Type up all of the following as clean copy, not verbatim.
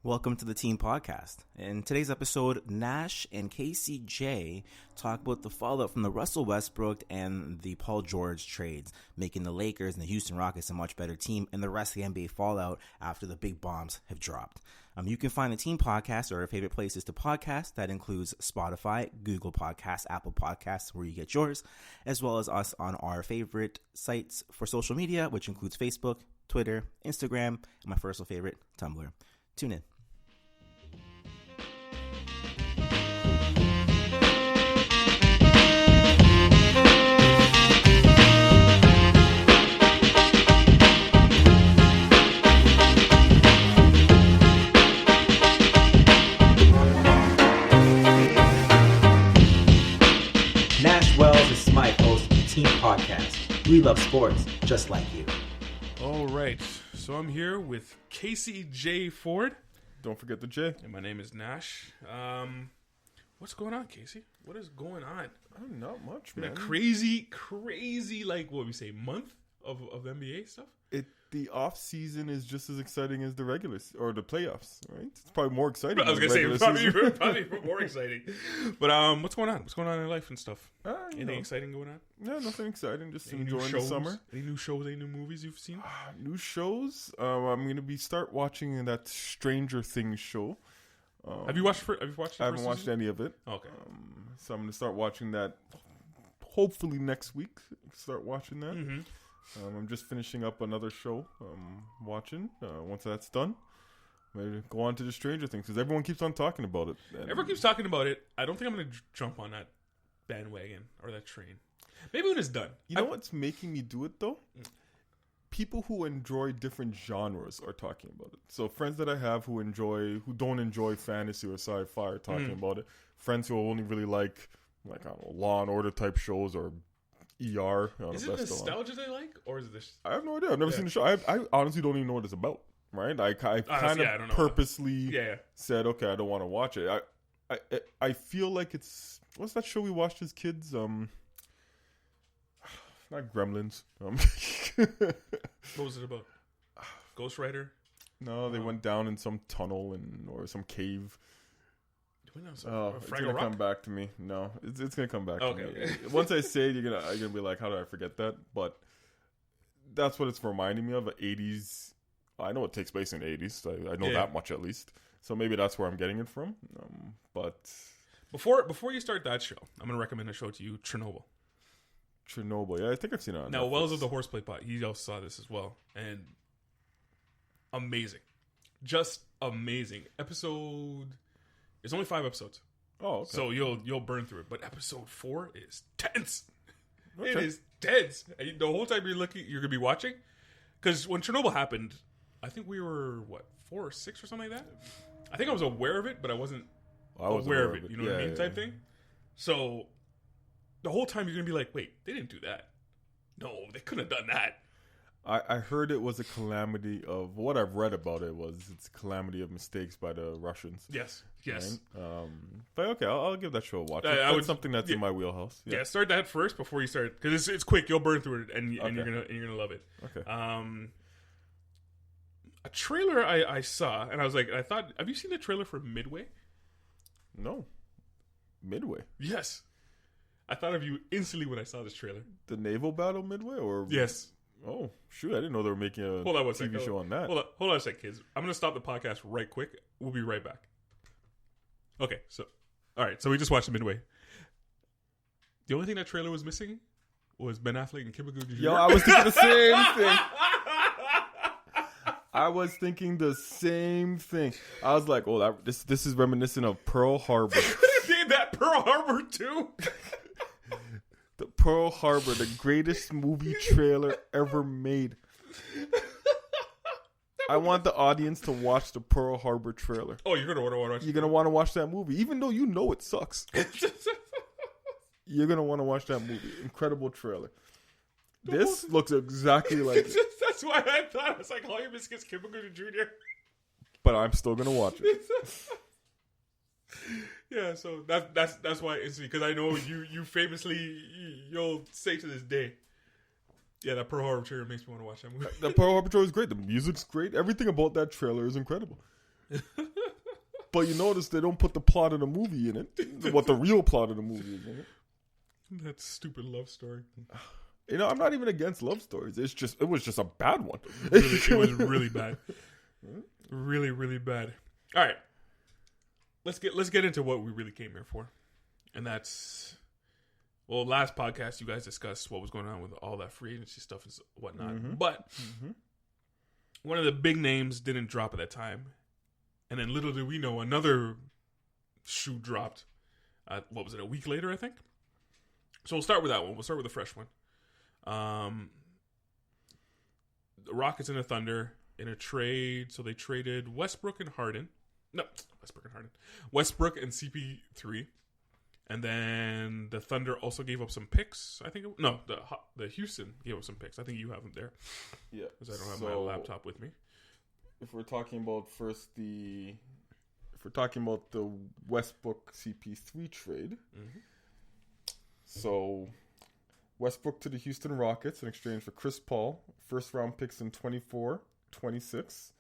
Welcome to the Team Podcast. In today's episode, Nash and Casey J talk about the fallout from the Rusell, Westbrook, and the Paul George trades, making the Lakers and the Houston Rockets a much better team, and the rest of the NBA fallout after the big bombs have dropped. You can find the Team Podcast or your favorite places to podcast. That includes Spotify, Google Podcasts, Apple Podcasts, where you get yours, as well as us on our favorite sites for social media, which includes Facebook, Twitter, Instagram, and my personal favorite, Tumblr. Tune in. Podcast. We love sports just like you. All right, so I'm here with Casey J. Ford. Don't forget the J. And my name is Nash. What's going on, Casey? What is going on? Not much, Been man. a crazy, like what we say, month of NBA stuff. The off season is just as exciting as the regular or the playoffs, right? It's probably more exciting. I was gonna say it's probably more exciting. But what's going on? What's going on in life and stuff? Anything exciting going on? No, nothing exciting. Just any enjoying the summer. Any new shows? Any new movies you've seen? New shows. I'm gonna start watching that Stranger Things show. Have you watched it? I haven't watched any of it. Okay. So I'm gonna start watching that. Hopefully next week. Start watching that. Mm-hmm. I'm just finishing up another show I'm watching. Once that's done, maybe go on to the Stranger Things because everyone keeps on talking about it. Everyone keeps talking about it. I don't think I'm going to jump on that bandwagon or that train. Maybe when it's done. You know what's making me do it though? People who enjoy different genres are talking about it. So friends that I have who don't enjoy fantasy or sci-fi are talking about it. Friends who only really like I don't know, Law and Order type shows or ER. Is it nostalgia they like, or is this? I have no idea. I've never seen the show. I honestly don't even know what it's about. Right? I kind of purposely said, okay, I don't want to watch it. I feel like it's what's that show we watched as kids? Not Gremlins. What was it about? Ghost Rider? No, they went down in some tunnel or some cave. It's gonna come back to me. No, it's gonna come back to me. Okay. Once I say it, you're gonna be like, how did I forget that? But that's what it's reminding me of. The 80s. I know it takes place in the 80s. So I know that much at least. So maybe that's where I'm getting it from. But before you start that show, I'm gonna recommend a show to you, Chernobyl. Yeah, I think I've seen it on Now, Netflix. Wells of the Horseplay Pot. He also saw this as well, and amazing, just amazing episode. It's only 5 episodes. Oh, okay. So you'll burn through it. But episode 4 is tense. Okay. It is tense. And the whole time you're gonna be watching. Because when Chernobyl happened, I think we were 4 or 6 or something like that. I think I was aware of it, but I wasn't aware of it. You know what I mean? Type thing. So the whole time you're gonna be like, wait, they didn't do that. No, they couldn't have done that. I heard it was a calamity of what I've read about it it's a calamity of mistakes by the Russians. Yes. Right? But okay, I'll give that show a watch. That's something that's in my wheelhouse. Yeah, start that first before you start because it's quick. You'll burn through it and you're gonna love it. Okay. A trailer I saw and I was like, I thought, have you seen the trailer for Midway? No. Midway. Yes. I thought of you instantly when I saw this trailer. The naval battle Midway, or yes. Oh, shoot. I didn't know they were making a TV show on that. Hold on a sec, kids. I'm going to stop the podcast right quick. We'll be right back. Okay, all right. So we just watched the Midway. The only thing that trailer was missing was Ben Affleck and Cuba Gooding Jr. Yo, I was thinking the same thing. I was thinking the same thing. I was like, oh, this is reminiscent of Pearl Harbor. Did that Pearl Harbor too? The Pearl Harbor, the greatest movie trailer ever made. I want the audience to watch the Pearl Harbor trailer. Oh, you're going to want to watch it? You're going to want to watch that movie, even though you know it sucks. You're going to want to watch that movie. Incredible trailer. This looks exactly like it. That's why I thought. I was like, all your biscuits, Cuba Gooding Jr. But I'm still going to watch it. Yeah, so that's why it's because I know you famously you'll say to this day, yeah, that Pearl Harbor trailer makes me want to watch that movie. The Pearl Harbor trailer is great. The music's great. Everything about that trailer is incredible. But you notice they don't put the plot of the movie in it. What the real plot of the movie is in it. That stupid love story. You know, I'm not even against love stories. It was just a bad one. It was really bad. Really, really bad. All right. Let's get into what we really came here for. And that's, well, last podcast you guys discussed what was going on with all that free agency stuff and whatnot. Mm-hmm. But one of the big names didn't drop at that time. And then little did we know, another shoe dropped. What was it, a week later, I think? So we'll start with that one. We'll start with the fresh one. The Rockets and the Thunder in a trade. So they traded Westbrook and Harden. No, Westbrook and CP3. And then the Thunder also gave up some picks. I think the Houston gave up some picks. I think you have them there. Yeah, because I don't have my laptop with me. If we're talking about the Westbrook CP3 trade, so Westbrook to the Houston Rockets in exchange for Chris Paul, first round picks in 24, 26,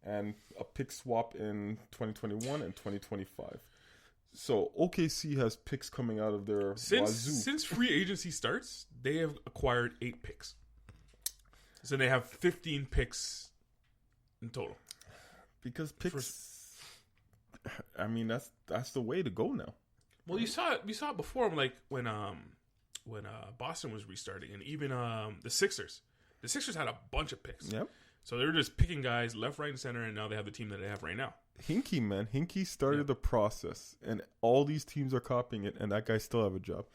and a pick swap in 2021 and 2025. So OKC has picks coming out of their wazoo. Since free agency starts, they have acquired 8 picks. So they have 15 picks in total. Because picks, I mean, that's the way to go now. Well, you saw it before, like when Boston was restarting, and even the Sixers. The Sixers had a bunch of picks. Yep. So they were just picking guys left, right, and center, and now they have the team that they have right now. Hinkie started the process, and all these teams are copying it, and that guy still have a job.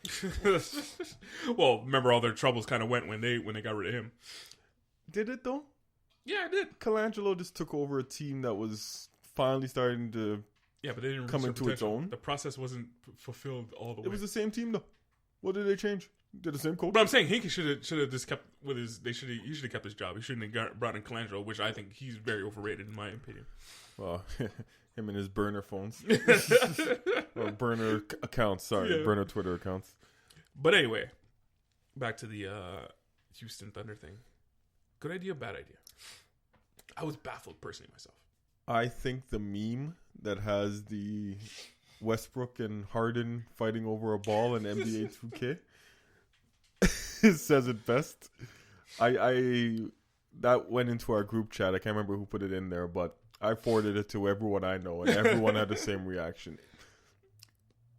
Well, remember all their troubles kind of went when they got rid of him. Did it though? Yeah, it did. Colangelo just took over a team that was finally starting to but they didn't come into its own. The process wasn't fulfilled all the way. It was the same team though. What did they change? Did the same coach? But I'm saying Hinkie should have just kept with his. He should have kept his job. He shouldn't have brought in Colangelo, which I think he's very overrated in my opinion. Well, him and his burner phones or burner accounts. Burner Twitter accounts. But anyway, back to the Houston Thunder thing. Good idea, bad idea. I was baffled personally myself. I think the meme that has the Westbrook and Harden fighting over a ball in NBA 2K says it best. That went into our group chat. I can't remember who put it in there, but I forwarded it to everyone I know, and everyone had the same reaction.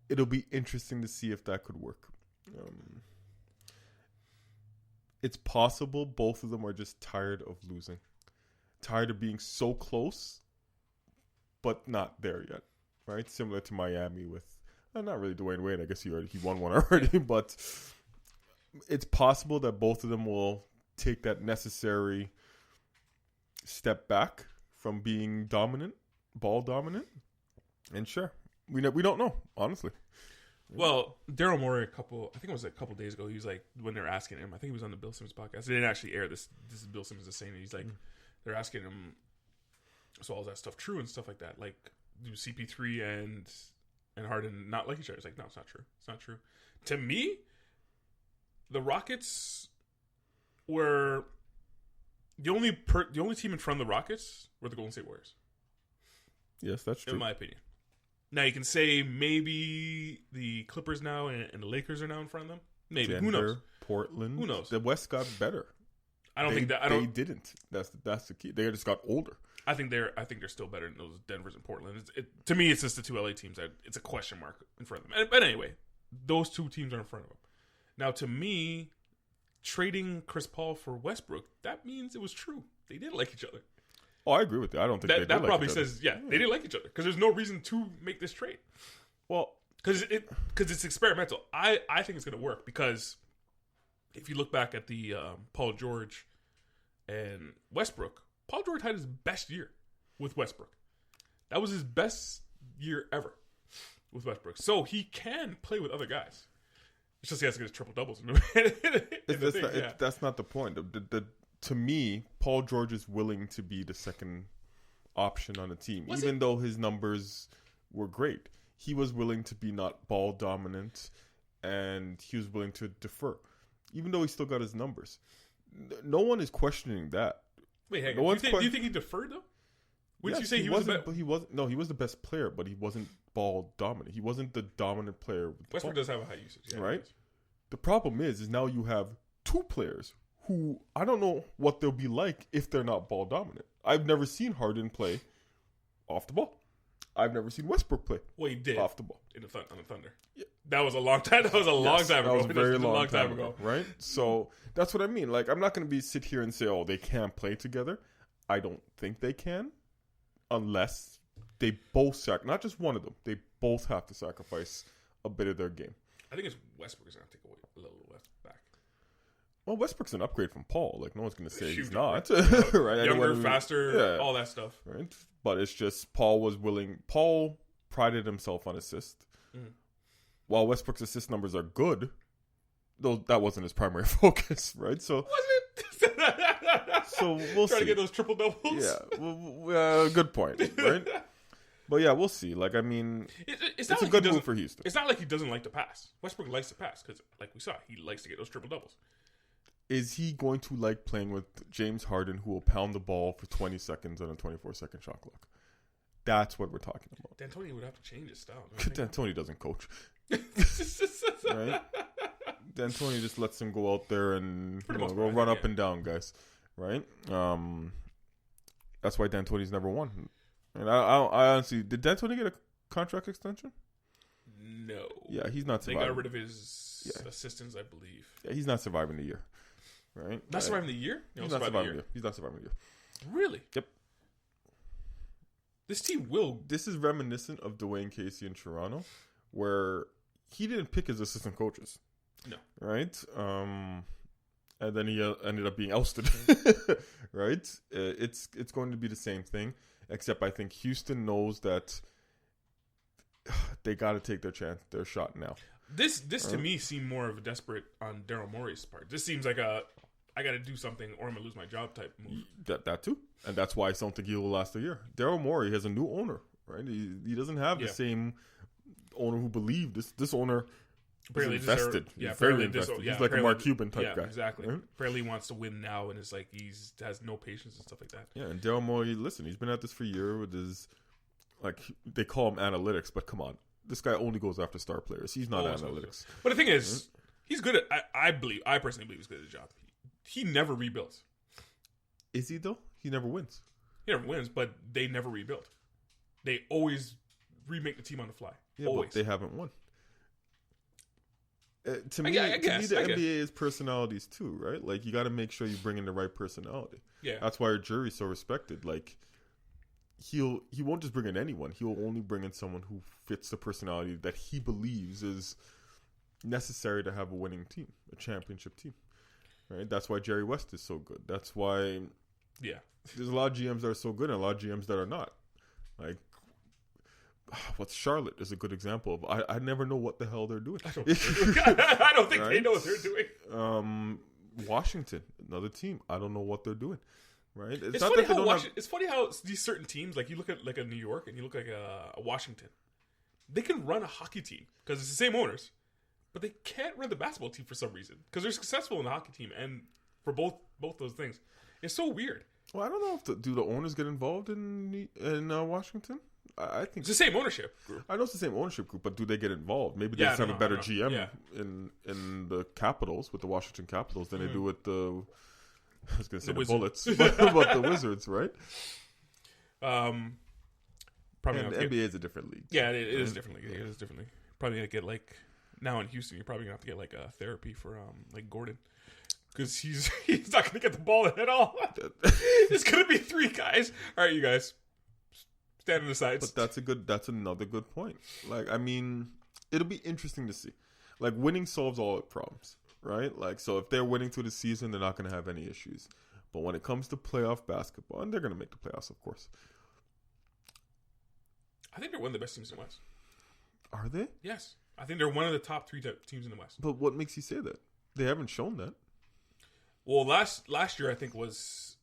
It'll be interesting to see if that could work. It's possible both of them are just tired of losing. Tired of being so close, but not there yet. Right? Similar to Miami with, not really Dwayne Wade. I guess he won one already, but it's possible that both of them will take that necessary step back from being ball dominant. And sure, we don't know, honestly. Well, Daryl Morey, I think it was a couple days ago, he was like, when they're asking him, I think he was on the Bill Simmons podcast. They didn't actually air this. This is Bill Simmons saying it. He's like, they're asking him, so all that stuff true and stuff like that. Like, do CP3 and Harden not like each other? It's like, no, it's not true. It's not true. To me, the Rockets were the only team in front of the Rockets were the Golden State Warriors. Yes, that's true. In my opinion. Now, you can say maybe the Clippers now and the Lakers are now in front of them. Maybe. Denver, who knows? Portland. Who knows? The West got better. They didn't. That's the key. They just got older. I think they're still better than those Denvers and Portland. To me, it's just the two LA teams. It's a question mark in front of them. But anyway, those two teams are in front of them. Now, to me, trading Chris Paul for Westbrook, that means it was true. They did like each other. Oh, I agree with you. I don't think they did that like probably each other. says, they didn't like each other because there's no reason to make this trade. Well, because it's experimental. I think it's going to work because if you look back at the Paul George and Westbrook, Paul George had his best year with Westbrook. That was his best year ever with Westbrook. So he can play with other guys. It's just he has to get his triple doubles. That's not the point. To me, Paul George is willing to be the second option on the team, even though his numbers were great. He was willing to be not ball dominant, and he was willing to defer, even though he still got his numbers. No one is questioning that. Wait, hang on. Do you think he deferred though? Would you say he was the best? But he wasn't. No, he was the best player, but he wasn't ball dominant. He wasn't the dominant player. Westbrook does have a high usage, right? The problem is now you have two players who I don't know what they'll be like if they're not ball dominant. I've never seen Harden play off the ball. I've never seen Westbrook play. Well, he did off the ball on the Thunder. Yeah. That was a long time. That was a long time ago. That was a very long time ago, right? So that's what I mean. Like, I'm not going to sit here and say, "Oh, they can't play together." I don't think they can, unless they both not just one of them. They both have to sacrifice a bit of their game. I think it's Westbrook is going to take away a little left back. Well, Westbrook's an upgrade from Paul. Like, no one's going to say he's not. Right? Younger, faster, all that stuff. Right? But it's just Paul was willing. Paul prided himself on assist. Mm. While Westbrook's assist numbers are good, though that wasn't his primary focus, right? So was it? So we'll try see. to get those triple doubles. Yeah, good point, right? But yeah, we'll see. Like, I mean, it's a good move for Houston. It's not like he doesn't like to pass. Westbrook likes to pass because, like we saw, he likes to get those triple doubles. Is he going to like playing with James Harden, who will pound the ball for 20 seconds on a 24-second shot clock? That's what we're talking about. D'Antoni would have to change his style. D'Antoni doesn't coach. Right? D'Antoni just lets him go out there and go run up and down, guys. Right? That's why D'Antoni's never won. And I honestly, did D'Antoni get a contract extension? No. Yeah, he's not surviving. They got rid of his assistants, I believe. Yeah, he's not surviving the year. Right? Not surviving the year? He's not surviving the year. He's not surviving the year. Really? Yep. This team will. This is reminiscent of Dwayne Casey in Toronto, where he didn't pick his assistant coaches. No. Right? And then he ended up being ousted. Right? It's going to be the same thing, except I think Houston knows that they got to take their shot now. This to me seemed more of a desperate on Daryl Morey's part. This seems like I got to do something or I'm going to lose my job type move. That too. And that's why I don't think he will last a year. Daryl Morey has a new owner, right? He doesn't have the same owner who believed. This owner is invested. He's very invested. He's like a Mark Cuban type guy. Exactly. Right? Apparently wants to win now and is like has no patience and stuff like that. Yeah, and Daryl Morey, listen, he's been at this for a year with his, like, they call him analytics, but come on. This guy only goes after star players. He's not analytics. But the thing is, he's good at. I personally believe he's good at his job. He never rebuilds. Is he though? He never wins. He never wins, but they never rebuild. They always remake the team on the fly. Yeah, always. But they haven't won. To me, the NBA is personalities too, right? Like, you got to make sure you bring in the right personality. Yeah, that's why our jury's so respected. Like, he won't just bring in anyone. He'll only bring in someone who fits the personality that he believes is necessary to have a winning team, a championship team. Right? That's why Jerry West is so good. That's why there's a lot of GMs that are so good and a lot of GMs that are not. Like, what's Charlotte is a good example of. I never know what the hell they're doing. I don't think they know what they're doing. Washington, another team. I don't know what they're doing. Right? It's funny how these certain teams, like you look at like a New York and you look like a Washington, they can run a hockey team because it's the same owners, but they can't run the basketball team for some reason because they're successful in the hockey team and for both those things. It's so weird. Well, I don't know if do the owners get involved in Washington? I think it's the same ownership group. I know it's the same ownership group, but do they get involved? Maybe they just have a better GM in the Capitals with the Washington Capitals than they do with the. I was going to say the Bullets, but the Wizards, right? Probably the NBA is a different league. Yeah, it is different league. It is differently. Probably gonna get like now in Houston. You're probably gonna have to get like a therapy for like Gordon because he's not gonna get the ball at all. It's gonna be 3 guys. All right, you guys stand on the sides. But that's another good point. Like, I mean, it'll be interesting to see. Like, winning solves all problems. Right? Like, so if they're winning through the season, they're not going to have any issues. But when it comes to playoff basketball, and they're going to make the playoffs, of course. I think they're one of the best teams in the West. Are they? Yes. I think they're one of the top 3 teams in the West. But what makes you say that? They haven't shown that. Well, last year, I think, was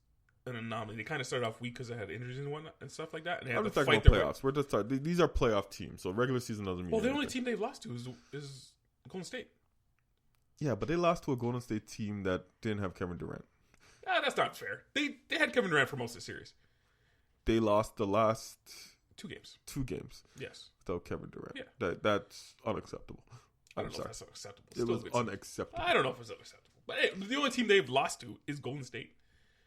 an anomaly. They kind of started off weak because they had injuries and whatnot and stuff like that. And they had to fight their playoffs. We're just talking. These are playoff teams, so regular season doesn't mean anything. The only team they've lost to is Golden State. Yeah, but they lost to a Golden State team that didn't have Kevin Durant. That's not fair. They had Kevin Durant for most of the series. they lost the last 2 games. 2 games. Yes. Without Kevin Durant. Yeah. That's unacceptable. I don't know if that's unacceptable. It was unacceptable. I don't know if it's unacceptable. But hey, the only team they've lost to is Golden State.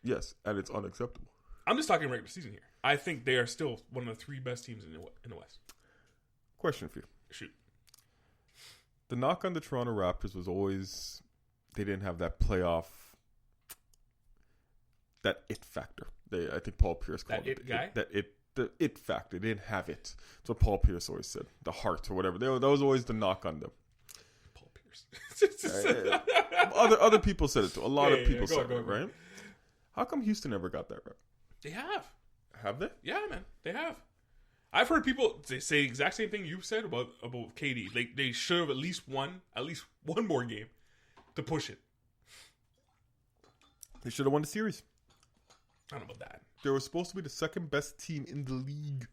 Yes, and it's unacceptable. I'm just talking regular season here. I think they are still one of the 3 best teams in the West. Question for you. Shoot. The knock on the Toronto Raptors was always they didn't have that playoff, that it factor. I think Paul Pierce called it. The it factor. They didn't have it. That's what Paul Pierce always said. The heart or whatever. That was always the knock on them. Paul Pierce. Other people said it too. A lot of people said it, right? How come Houston never got that right? They have. Have they? Yeah, man. They have. I've heard people say the exact same thing you've said about KD. Like, they should have at least won one more game to push it. They should have won the series. I don't know about that. They were supposed to be the second best team in the league.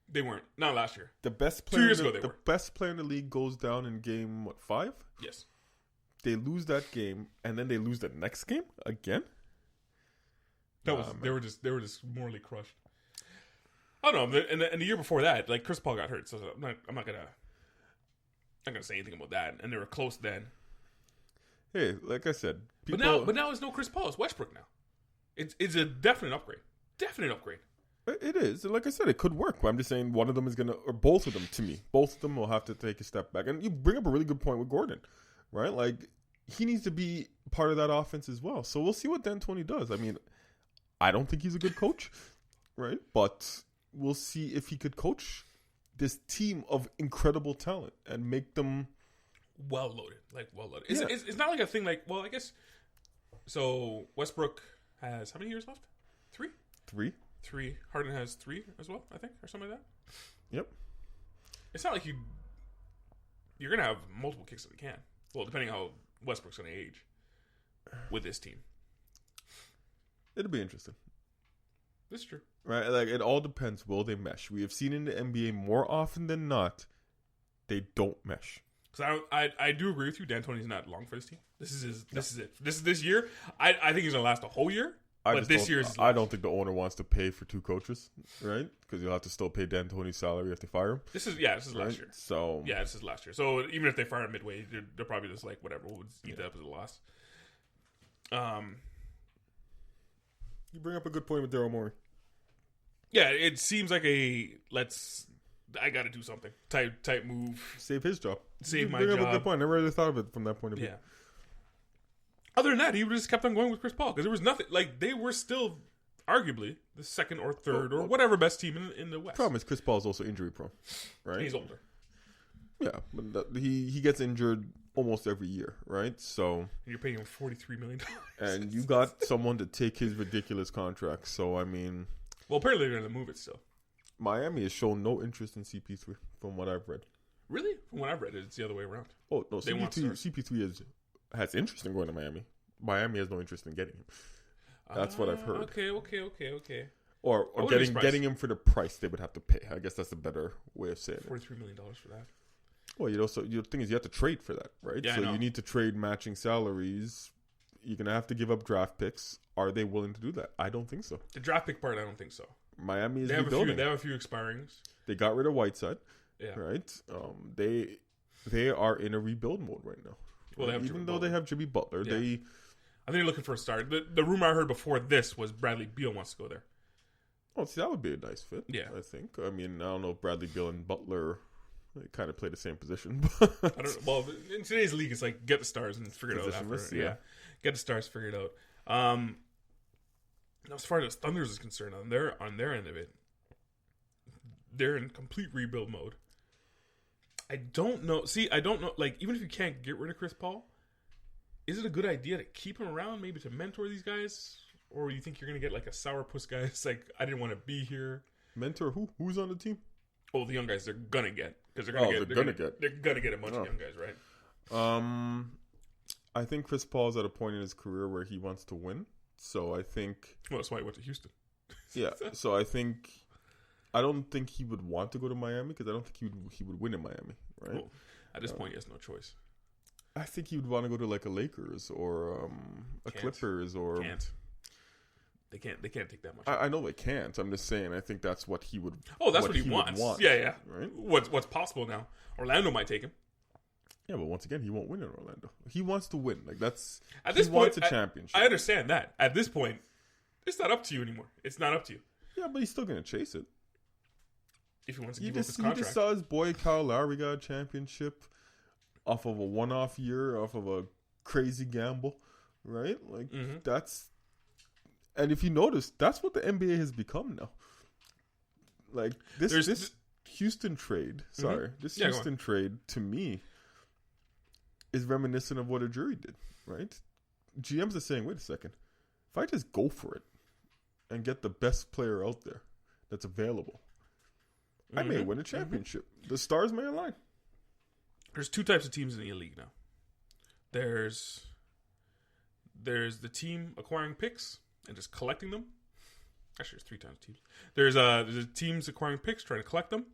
They weren't. Not last year. The best player 2 years ago they were. The best player in the league goes down in game 5? Yes. They lose that game and then they lose the next game again? They were just morally crushed. I don't know. And the year before that, like, Chris Paul got hurt, so I'm not gonna say anything about that. And they were close then. Hey, like I said, but now it's no Chris Paul. It's Westbrook now. It's a definite upgrade. Definite upgrade. It is. And like I said, it could work. But I'm just saying one of them is gonna, or both of them, to me, both of them will have to take a step back. And you bring up a really good point with Gordon, right? Like, he needs to be part of that offense as well. So we'll see what D'Antoni does. I mean, I don't think he's a good coach, right? But we'll see if he could coach this team of incredible talent and make them well loaded. Yeah. It's not like a thing like, well, I guess. So Westbrook has how many years left? 3. 3. Harden has 3 as well, I think, or something like that. Yep. It's not like you're gonna have multiple kicks at the can. Well, depending how Westbrook's gonna age with this team. It'll be interesting. This is true. Right? Like, it all depends. Will they mesh? We have seen in the NBA more often than not, they don't mesh. Because I do agree with you. D'Antoni's not long for this team. This is it. This year. I think he's gonna last a whole year. But this year is. I don't think the owner wants to pay for 2 coaches, right? Because you'll have to still pay D'Antoni's salary if they fire him. This is right? last year. So yeah, this is last year. So even if they fire him midway, they're probably just like, whatever. We'll eat that up as a loss. You bring up a good point with Daryl Morey. Yeah, it seems like I got to do something type move. Save his job. Save my job. Bring up a good point. Never really thought of it from that point of view. Yeah. Other than that, he just kept on going with Chris Paul because there was nothing. Like, they were still arguably the second or third or whatever best team in the West. Problem is Chris Paul is also injury prone, right? He's older. Yeah, but he gets injured almost every year, right? So and you're paying him $43 million, and you got someone to take his ridiculous contract. So I mean, well, apparently they're going to move it still. Miami has shown no interest in CP3 from what I've read. Really? From what I've read, it's the other way around. Oh no, CP3 has interest in going to Miami. Miami has no interest in getting him. That's what I've heard. Okay. Or getting him for the price they would have to pay. I guess that's a better way of saying it. $43 million for that. Well, the thing is you have to trade for that, right? Yeah, so you need to trade matching salaries. You're going to have to give up draft picks. Are they willing to do that? I don't think so. The draft pick part, I don't think so. Miami is rebuilding. They have a few expirings. They got rid of Whiteside. Yeah. Right? They are in a rebuild mode right now. Well, even though they have Jimmy Butler, yeah. I think they're looking for a start. The rumor I heard before this was Bradley Beal wants to go there. Oh, see, that would be a nice fit. Yeah. I think. I mean, I don't know if Bradley Beal and Butler kind of play the same position. I don't know. Well, in today's league, it's like get the stars and figure it out after. Yeah. Get the stars, figure it out. As far as Thunders is concerned, on their end of it, they're in complete rebuild mode. I don't know. See, I don't know. Like, even if you can't get rid of Chris Paul, is it a good idea to keep him around, maybe to mentor these guys? Or you think you're going to get like a sourpuss guy? It's like, I didn't want to be here. Mentor who? Who's on the team? Oh, the young guys they're going to get. Because they're going to get a bunch of young guys, right? I think Chris Paul's at a point in his career where he wants to win. So I think... Well, that's why he went to Houston. Yeah. So I don't think he would want to go to Miami because I don't think he would win in Miami, right? Well, at this point, he has no choice. I think he would want to go to like a Lakers or a Clippers or... Can't. They can't take that much. I know they can't. I'm just saying. I think that's what he would. Oh, that's what he wants. Yeah. Right. What's possible now? Orlando might take him. Yeah, but once again, he won't win in Orlando. He wants to win. Like that's at this he point, wants a championship. I understand that. At this point, it's not up to you anymore. It's not up to you. Yeah, but he's still gonna chase it. If he wants to give up his contract. You just saw his boy Kyle Lowry got a championship off of a one-off year, off of a crazy gamble, right? Like that's. And if you notice, that's what the NBA has become now. Like this Houston trade. Sorry, this Houston trade to me is reminiscent of what a jury did, right? GMs are saying, wait a second, if I just go for it and get the best player out there that's available, I may win a championship. The stars may align. There's two types of teams in the league now. There's the team acquiring picks and just collecting them. Actually, there's three types of teams. There's the teams acquiring picks, trying to collect them.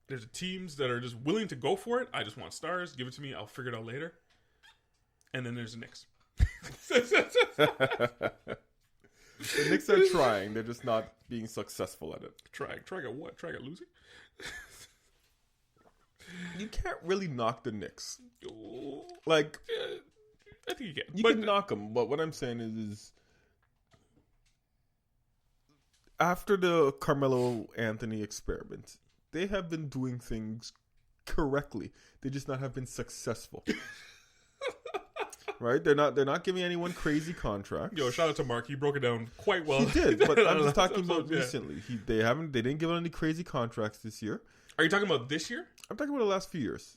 There's the teams that are just willing to go for it. I just want stars. Give it to me. I'll figure it out later. And then there's the Knicks. The Knicks are trying. They're just not being successful at it. Trying at what? Trying at losing? You can't really knock the Knicks. Like, I think you can. You can knock them, but what I'm saying is after the Carmelo Anthony experiment, they have been doing things correctly. They just not have been successful. Right? They're not giving anyone crazy contracts. Yo, shout out to Mark. He broke it down quite well. He did, but I'm just talking about recently. They didn't give out any crazy contracts this year. Are you talking about this year? I'm talking about the last few years.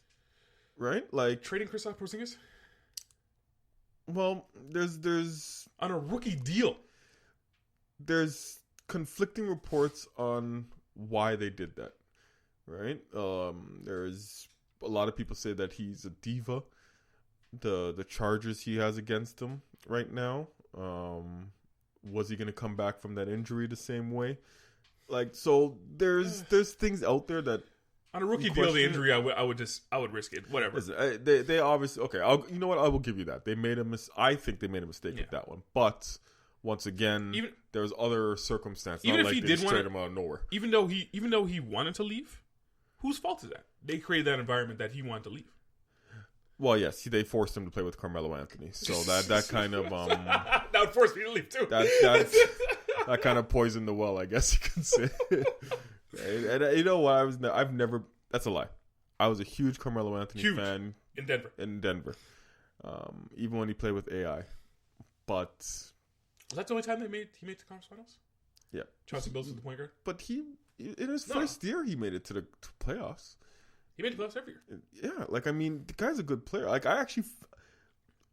Right? Like trading Kristaps Porzingis? Well, there's on a rookie deal. There's conflicting reports on why they did that. Right? There's a lot of people say that he's a diva. The charges he has against him right now. Was he going to come back from that injury the same way? Like, so there's things out there that on a rookie deal, the injury, I would risk it. Whatever. Listen, they obviously okay. You know what? I will give you that. They made I think they made a mistake with that one. But once again, there was other circumstances. Even if he did want him out of nowhere, even though he wanted to leave, whose fault is that? They created that environment that he wanted to leave. Well, yes, they forced him to play with Carmelo Anthony, so that kind of that would force me to leave too. That kind of poisoned the well, I guess you could say. Right? And you know what? I've never. That's a lie. I was a huge Carmelo Anthony fan in Denver. Even when he played with AI, but was that the only time he made the conference finals? Yeah, Chauncey Billups was the point guard. But in his first year, he made it to the playoffs. He made the playoffs every year. Yeah, like I mean, the guy's a good player. Like I actually,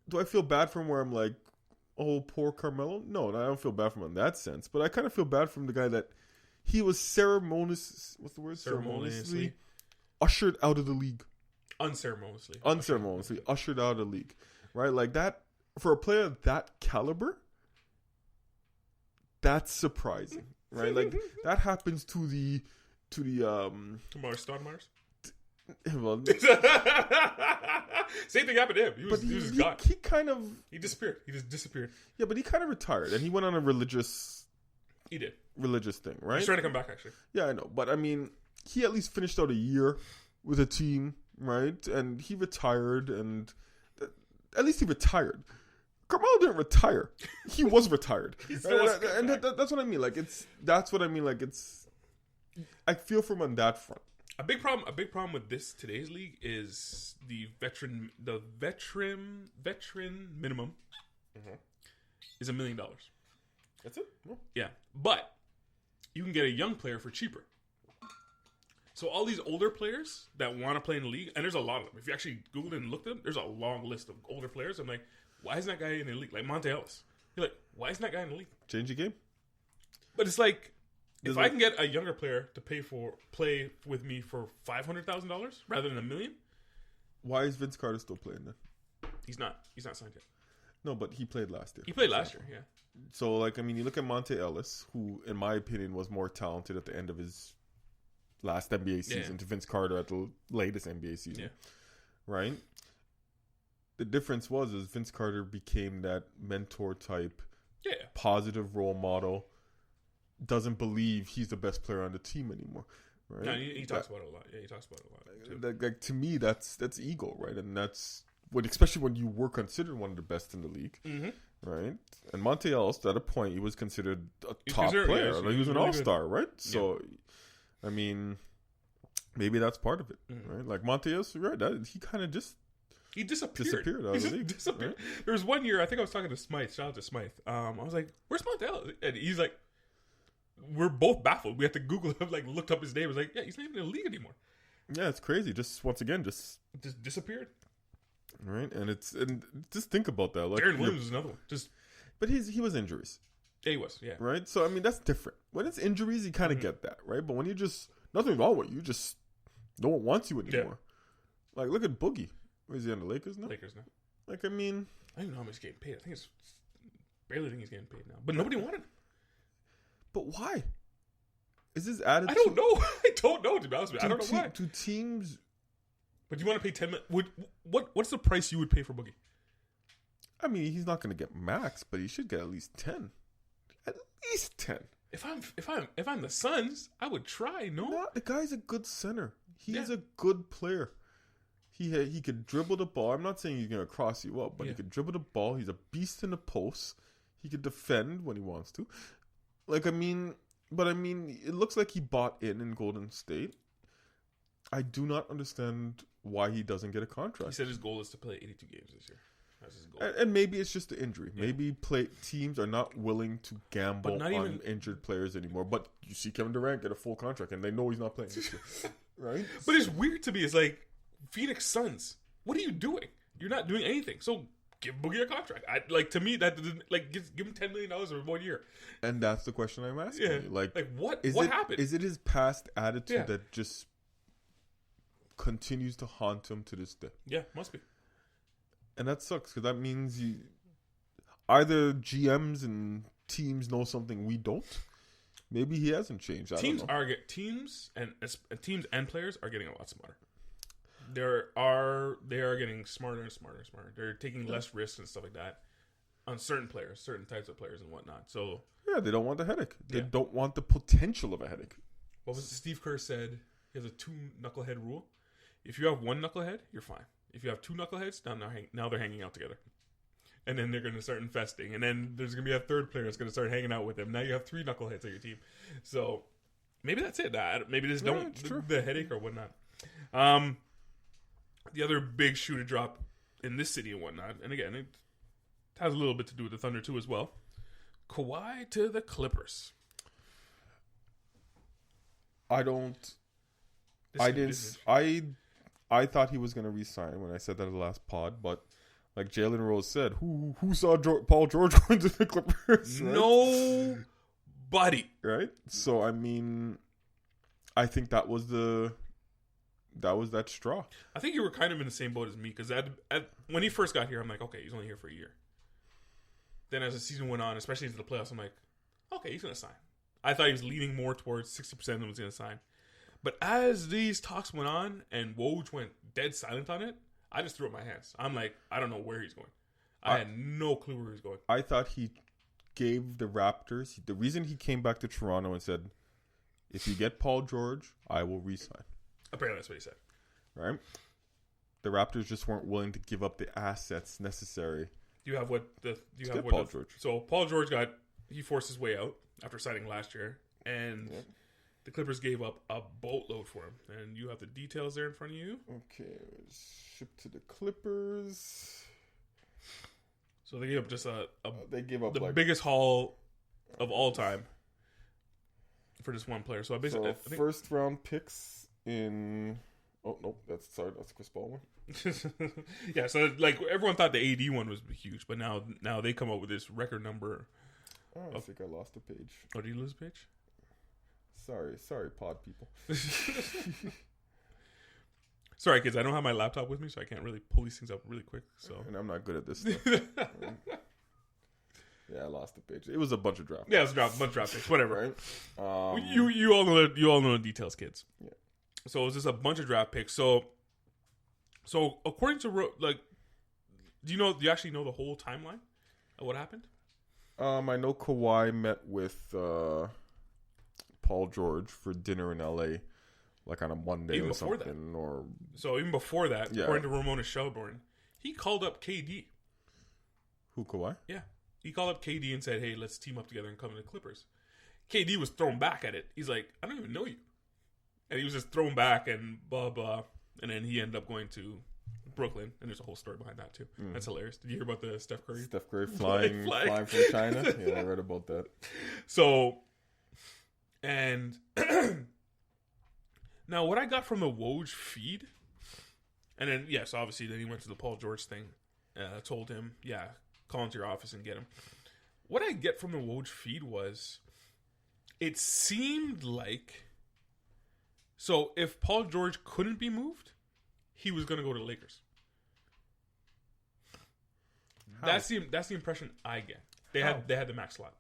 do I feel bad for him? Where I'm like, oh, poor Carmelo. No, I don't feel bad for him in that sense. But I kind of feel bad for him, the guy that he was ceremoniously ushered out of the league. Unceremoniously ushered out of the league. Right, like that for a player of that caliber. That's surprising, right? Like that happens to the Mars Stoudemires. Well, same thing happened to him. He was gone. He disappeared. He just disappeared. Yeah, but he kind of retired, and he went on a religious. He did religious thing, right? He's trying to come back, actually. Yeah, I know, but I mean, he at least finished out a year with a team, right? And he retired, and at least he retired. Carmelo didn't retire; he was retired. That's what I mean. Like that's what I mean. Like I feel for him on that front. A big problem with today's league is the veteran minimum is $1 million. That's it? Oh. Yeah. But you can get a young player for cheaper. So all these older players that want to play in the league, and there's a lot of them. If you actually Googled it and looked at them, there's a long list of older players. I'm like, why isn't that guy in the league? Like Monte Ellis. You're like, why isn't that guy in the league? Change the game. But it's like, if I can get a younger player to play with me for $500,000 rather than $1 million, why is Vince Carter still playing then? He's not signed yet. No, but he played last year. He played last year, yeah. So, like, I mean, you look at Monte Ellis, who, in my opinion, was more talented at the end of his last NBA season to Vince Carter at the latest NBA season, right? The difference is Vince Carter became that mentor type positive role model, doesn't believe he's the best player on the team anymore. Right? No, he talks about it a lot. Yeah, he talks about it a lot. Like to me, that's ego, right? And that's especially when you were considered one of the best in the league, right? And Montiel's, at a point, he was considered a top player. Yeah, he was an really all-star, right? So, I mean, maybe that's part of it, right? Like Montiel's, right? He kind of just disappeared out of the league. Right? There was one year, I think I was talking to Smythe. Shout out to Smythe. I was like, "Where's Montiel?" And he's like, we're both baffled. We had to Google him, like looked up his name. I was like, yeah, he's not even in the league anymore. Yeah, it's crazy. Just once again, just disappeared. Right, and just think about that. Like, Darren Williams is another one. But he was injuries. Yeah, he was. Yeah. Right. So I mean, that's different. When it's injuries, you kind of get that, right? But when you just nothing wrong with you, just no one wants you anymore. Yeah. Like look at Boogie. Is he on the Lakers now? Lakers now. Like I mean, I don't even know how much he's getting paid. I think it's barely think he's getting paid now. But nobody wanted him. But why? Is his attitude? I don't know. I don't know, to be honest with you. I don't know why. Do teams... But do you want to pay $10 million? What's the price you would pay for Boogie? I mean, he's not going to get max, but he should get at least 10. At least 10. If I'm the Suns, I would try, no? No, the guy's a good center. He's a good player. He could dribble the ball. I'm not saying he's going to cross you up, but he could dribble the ball. He's a beast in the post. He could defend when he wants to. Like, I mean, it looks like he bought in Golden State. I do not understand why he doesn't get a contract. He said his goal is to play 82 games this year. That's his goal. And maybe it's just the injury. Yeah. Maybe teams are not willing to gamble on injured players anymore. But you see Kevin Durant get a full contract, and they know he's not playing this year. Right? But it's weird to me. It's like, Phoenix Suns, what are you doing? You're not doing anything. So give Boogie a contract. To me, that give him $10 million over 1 year. And that's the question I'm asking. Yeah. You. Like what happened? Is it his past attitude that just continues to haunt him to this day? Yeah, must be. And that sucks because that means either GMs and teams know something we don't. Maybe he hasn't changed. Teams and players are getting a lot smarter. They are getting smarter and smarter and smarter. They're taking less risks and stuff like that on certain players, certain types of players and whatnot. So yeah, they don't want the headache. They don't want the potential of a headache. What was it Steve Kerr said? He has a 2 knucklehead rule. If you have 1 knucklehead, you're fine. If you have 2 knuckleheads, now they're hanging out together. And then they're going to start infesting. And then there's going to be a third player that's going to start hanging out with them. Now you have 3 knuckleheads on your team. So maybe that's it. Maybe just don't the headache or whatnot. The other big shoe to drop in this city and whatnot, and again, it has a little bit to do with the Thunder too as well. Kawhi to the Clippers. I thought he was going to resign when I said that in the last pod, but like Jalen Rose said, who saw Paul George going to the Clippers? Right? Nobody. Right? So, I mean, I think that was that straw. I think you were kind of in the same boat as me because when he first got here, I'm like, okay, he's only here for a year. Then as the season went on, especially into the playoffs, I'm like, okay, he's going to sign. I thought he was leaning more towards 60% of them was going to sign. But as these talks went on and Woj went dead silent on it, I just threw up my hands. I'm like, I don't know where he's going. I had no clue where he was going. I thought he gave the Raptors, the reason he came back to Toronto and said, if you get Paul George, I will re-sign. Apparently that's what he said. Right? The Raptors just weren't willing to give up the assets necessary. Paul George. So Paul George he forced his way out after signing last year, and the Clippers gave up a boatload for him. And you have the details there in front of you. Okay, it was shipped to the Clippers. So they gave up just the biggest haul of all time for just one player. So I think first round picks in. Oh no, that's Chris Paul one. Yeah, so like everyone thought the AD one was huge, but now they come up with this record number. Oh, I think I lost a page. Oh, did you lose a page? Sorry, pod people. Sorry, kids. I don't have my laptop with me, so I can't really pull these things up really quick. So, and I'm not good at this stuff. Yeah, I lost the page. It was a bunch of draft. Yeah, it was a bunch of draft picks. Whatever. Right? You all know the details, kids. Yeah. So it was just a bunch of draft picks. So according to do you actually know the whole timeline of what happened? I know Kawhi met with Paul George for dinner in LA, like on a Monday Even or before something. So even before that, according to Ramona Shelburne, he called up KD. Who, Kawhi? Yeah. He called up KD and said, hey, let's team up together and come to the Clippers. KD was thrown back at it. He's like, I don't even know you. And he was just thrown back and blah, blah. And then he ended up going to Brooklyn. And there's a whole story behind that, too. That's hilarious. Did you hear about the Steph Curry? Steph Curry flying from China? Yeah, I read about that. So, and now what I got from the Woj feed, and then, yes, obviously, then he went to the Paul George thing. Told him, yeah, call into your office and get him. What I get from the Woj feed was, it seemed like, so if Paul George couldn't be moved, he was going to go to the Lakers. How? That's the impression I get. They had the max slot.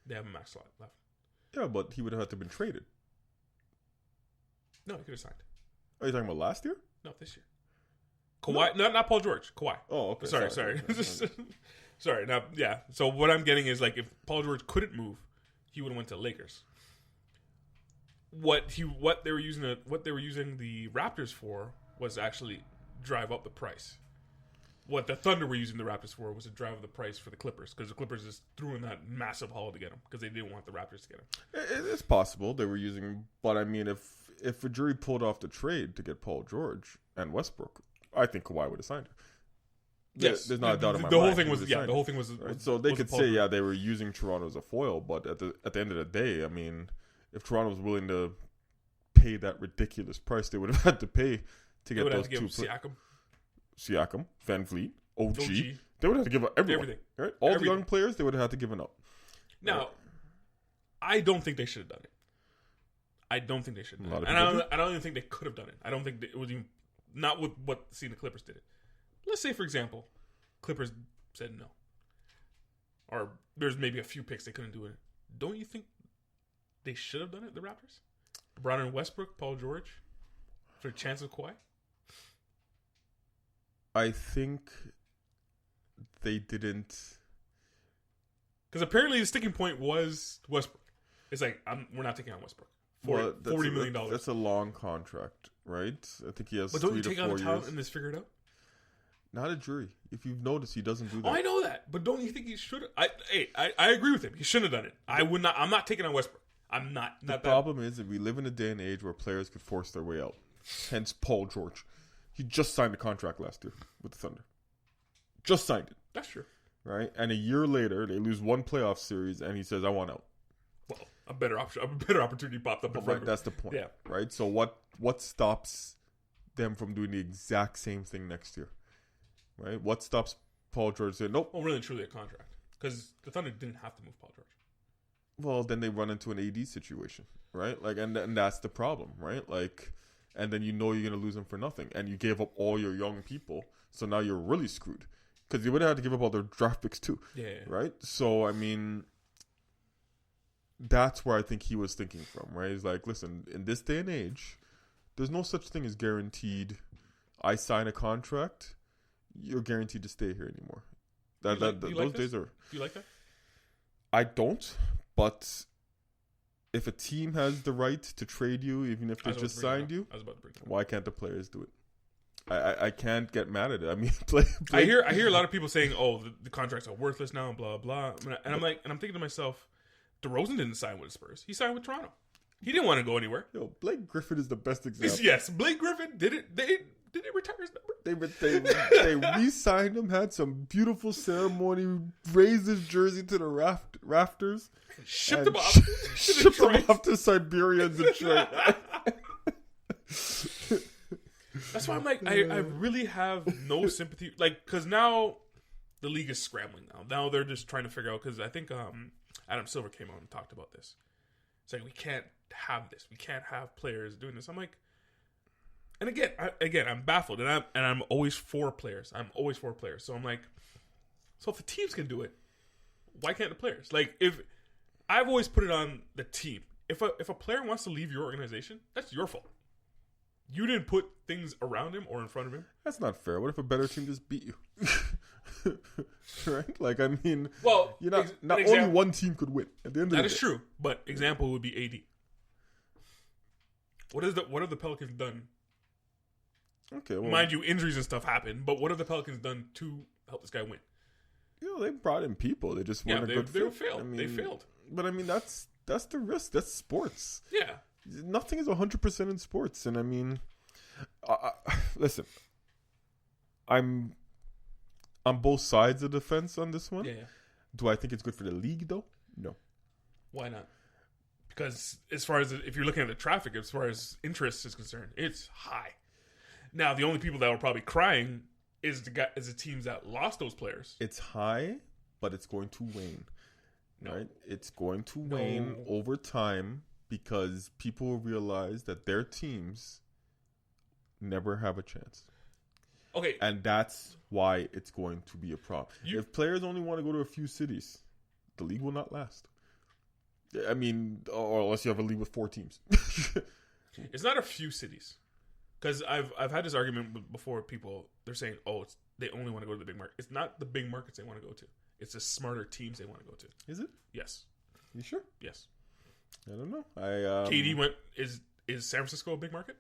They have a max slot left. Yeah, but he would have had to have been traded. No, he could have signed. Are you talking about last year? No, this year. Kawhi, no, not Paul George. Kawhi. Oh, okay. Sorry. Sorry. Now, yeah. So what I'm getting is like if Paul George couldn't move, he would have went to the Lakers. What they were using the Raptors for was actually drive up the price. What the Thunder were using the Raptors for was to drive up the price for the Clippers because the Clippers just threw in that massive haul to get him because they didn't want the Raptors to get him. It's possible they were using, but I mean, if a jury pulled off the trade to get Paul George and Westbrook, I think Kawhi would have signed him. Yes, there's not a doubt in my mind. The whole thing was. Right? So they could say, they were using Toronto as a foil, but at the end of the day, I mean, if Toronto was willing to pay that ridiculous price, they would have had to pay to get those two. Siakam, Van Vliet, OG. They would have to give up everything. Right? All the young players, they would have had to give it up. Now, right? I don't think they should have done it. I don't think they should have done it. And I don't even think they could have done it. I don't think it was even not with what seeing the Clippers did it. Let's say, for example, Clippers said no. Or there's maybe a few picks they couldn't do it. Don't you think they should have done it, the Raptors? Brought in Westbrook, Paul George, for a chance of Kawhi? I think they didn't. Because apparently the sticking point was Westbrook. It's like, we're not taking on Westbrook. $40 million. That's a long contract, right? I think he has 3 to 4 years. But don't you take on the talent and just figure it out? Not a jury. If you've noticed, he doesn't do that. Oh, I know that. But don't you think he should have? I agree with him. He shouldn't have done it. I would not. I'm not taking on Westbrook. I'm not. The problem is that we live in a day and age where players could force their way out. Hence Paul George. He just signed a contract last year with the Thunder. Just signed it. That's true. Right? And a year later, they lose one playoff series, and he says, I want out. Well, a better opportunity popped up in front of him. That's the point. Yeah. Right? So what stops them from doing the exact same thing next year? Right? What stops Paul George saying, nope. Well, really and truly a contract. Because the Thunder didn't have to move Paul George. Well, then they run into an AD situation, right? Like, and that's the problem, right? Like, and then you're going to lose him for nothing. And you gave up all your young people. So now you're really screwed. Because you would have had to give up all their draft picks too. Yeah. Right? So, I mean, that's where I think he was thinking from, right? He's like, listen, in this day and age, there's no such thing as guaranteed. I sign a contract, you're guaranteed to stay here anymore. Those days are. Do you like that? I don't, but if a team has the right to trade you, even if they just signed you, why can't the players do it? I can't get mad at it. I mean, I hear a lot of people saying, "Oh, the contracts are worthless now," and blah blah. And I'm thinking to myself, DeRozan didn't sign with the Spurs. He signed with Toronto. He didn't want to go anywhere. Yo, Blake Griffin is the best example. Yes, Blake Griffin did it. Did they retire his number? They re-signed him. Had some beautiful ceremony. Raised his jersey to the rafters. Shipped him off to Siberia and Detroit. That's why I'm like, I really have no sympathy. Like, because now the league is scrambling now. Now they're just trying to figure out, because I think Adam Silver came on and talked about this. It's like, we can't have this. We can't have players doing this. I'm like, and again, I'm baffled. And I'm always for players. So I'm like, so if the teams can do it, why can't the players? Like, if I've always put it on the team. If a player wants to leave your organization, that's your fault. You didn't put things around him or in front of him. That's not fair. What if a better team just beat you? Right? Like, I mean, well, not only one team could win. At the end of the day. That is true. But example would be AD. What have the Pelicans done? Okay, well, mind you, injuries and stuff happen, but what have the Pelicans done to help this guy win? They brought in people. They just weren't a good fit. Failed. They failed. But I mean, that's the risk. That's sports. Yeah. Nothing is 100% in sports, and I mean, listen, I'm on both sides of the fence on this one. Yeah. Do I think it's good for the league though? No. Why not? Because as far as if you're looking at the traffic, as far as interest is concerned, it's high. Now the only people that were probably crying is the teams that lost those players. It's high, but it's going to wane. No. Right? It's going to wane over time because people will realize that their teams never have a chance. Okay. And that's why it's going to be a problem. If players only want to go to a few cities, the league will not last. I mean, or unless you have a league with 4 teams. It's not a few cities. Because I've had this argument before with people. They're saying, they only want to go to the big market. It's not the big markets they want to go to. It's the smarter teams they want to go to. Is it? Yes. You sure? Yes. I don't know. KD went. Is San Francisco a big market?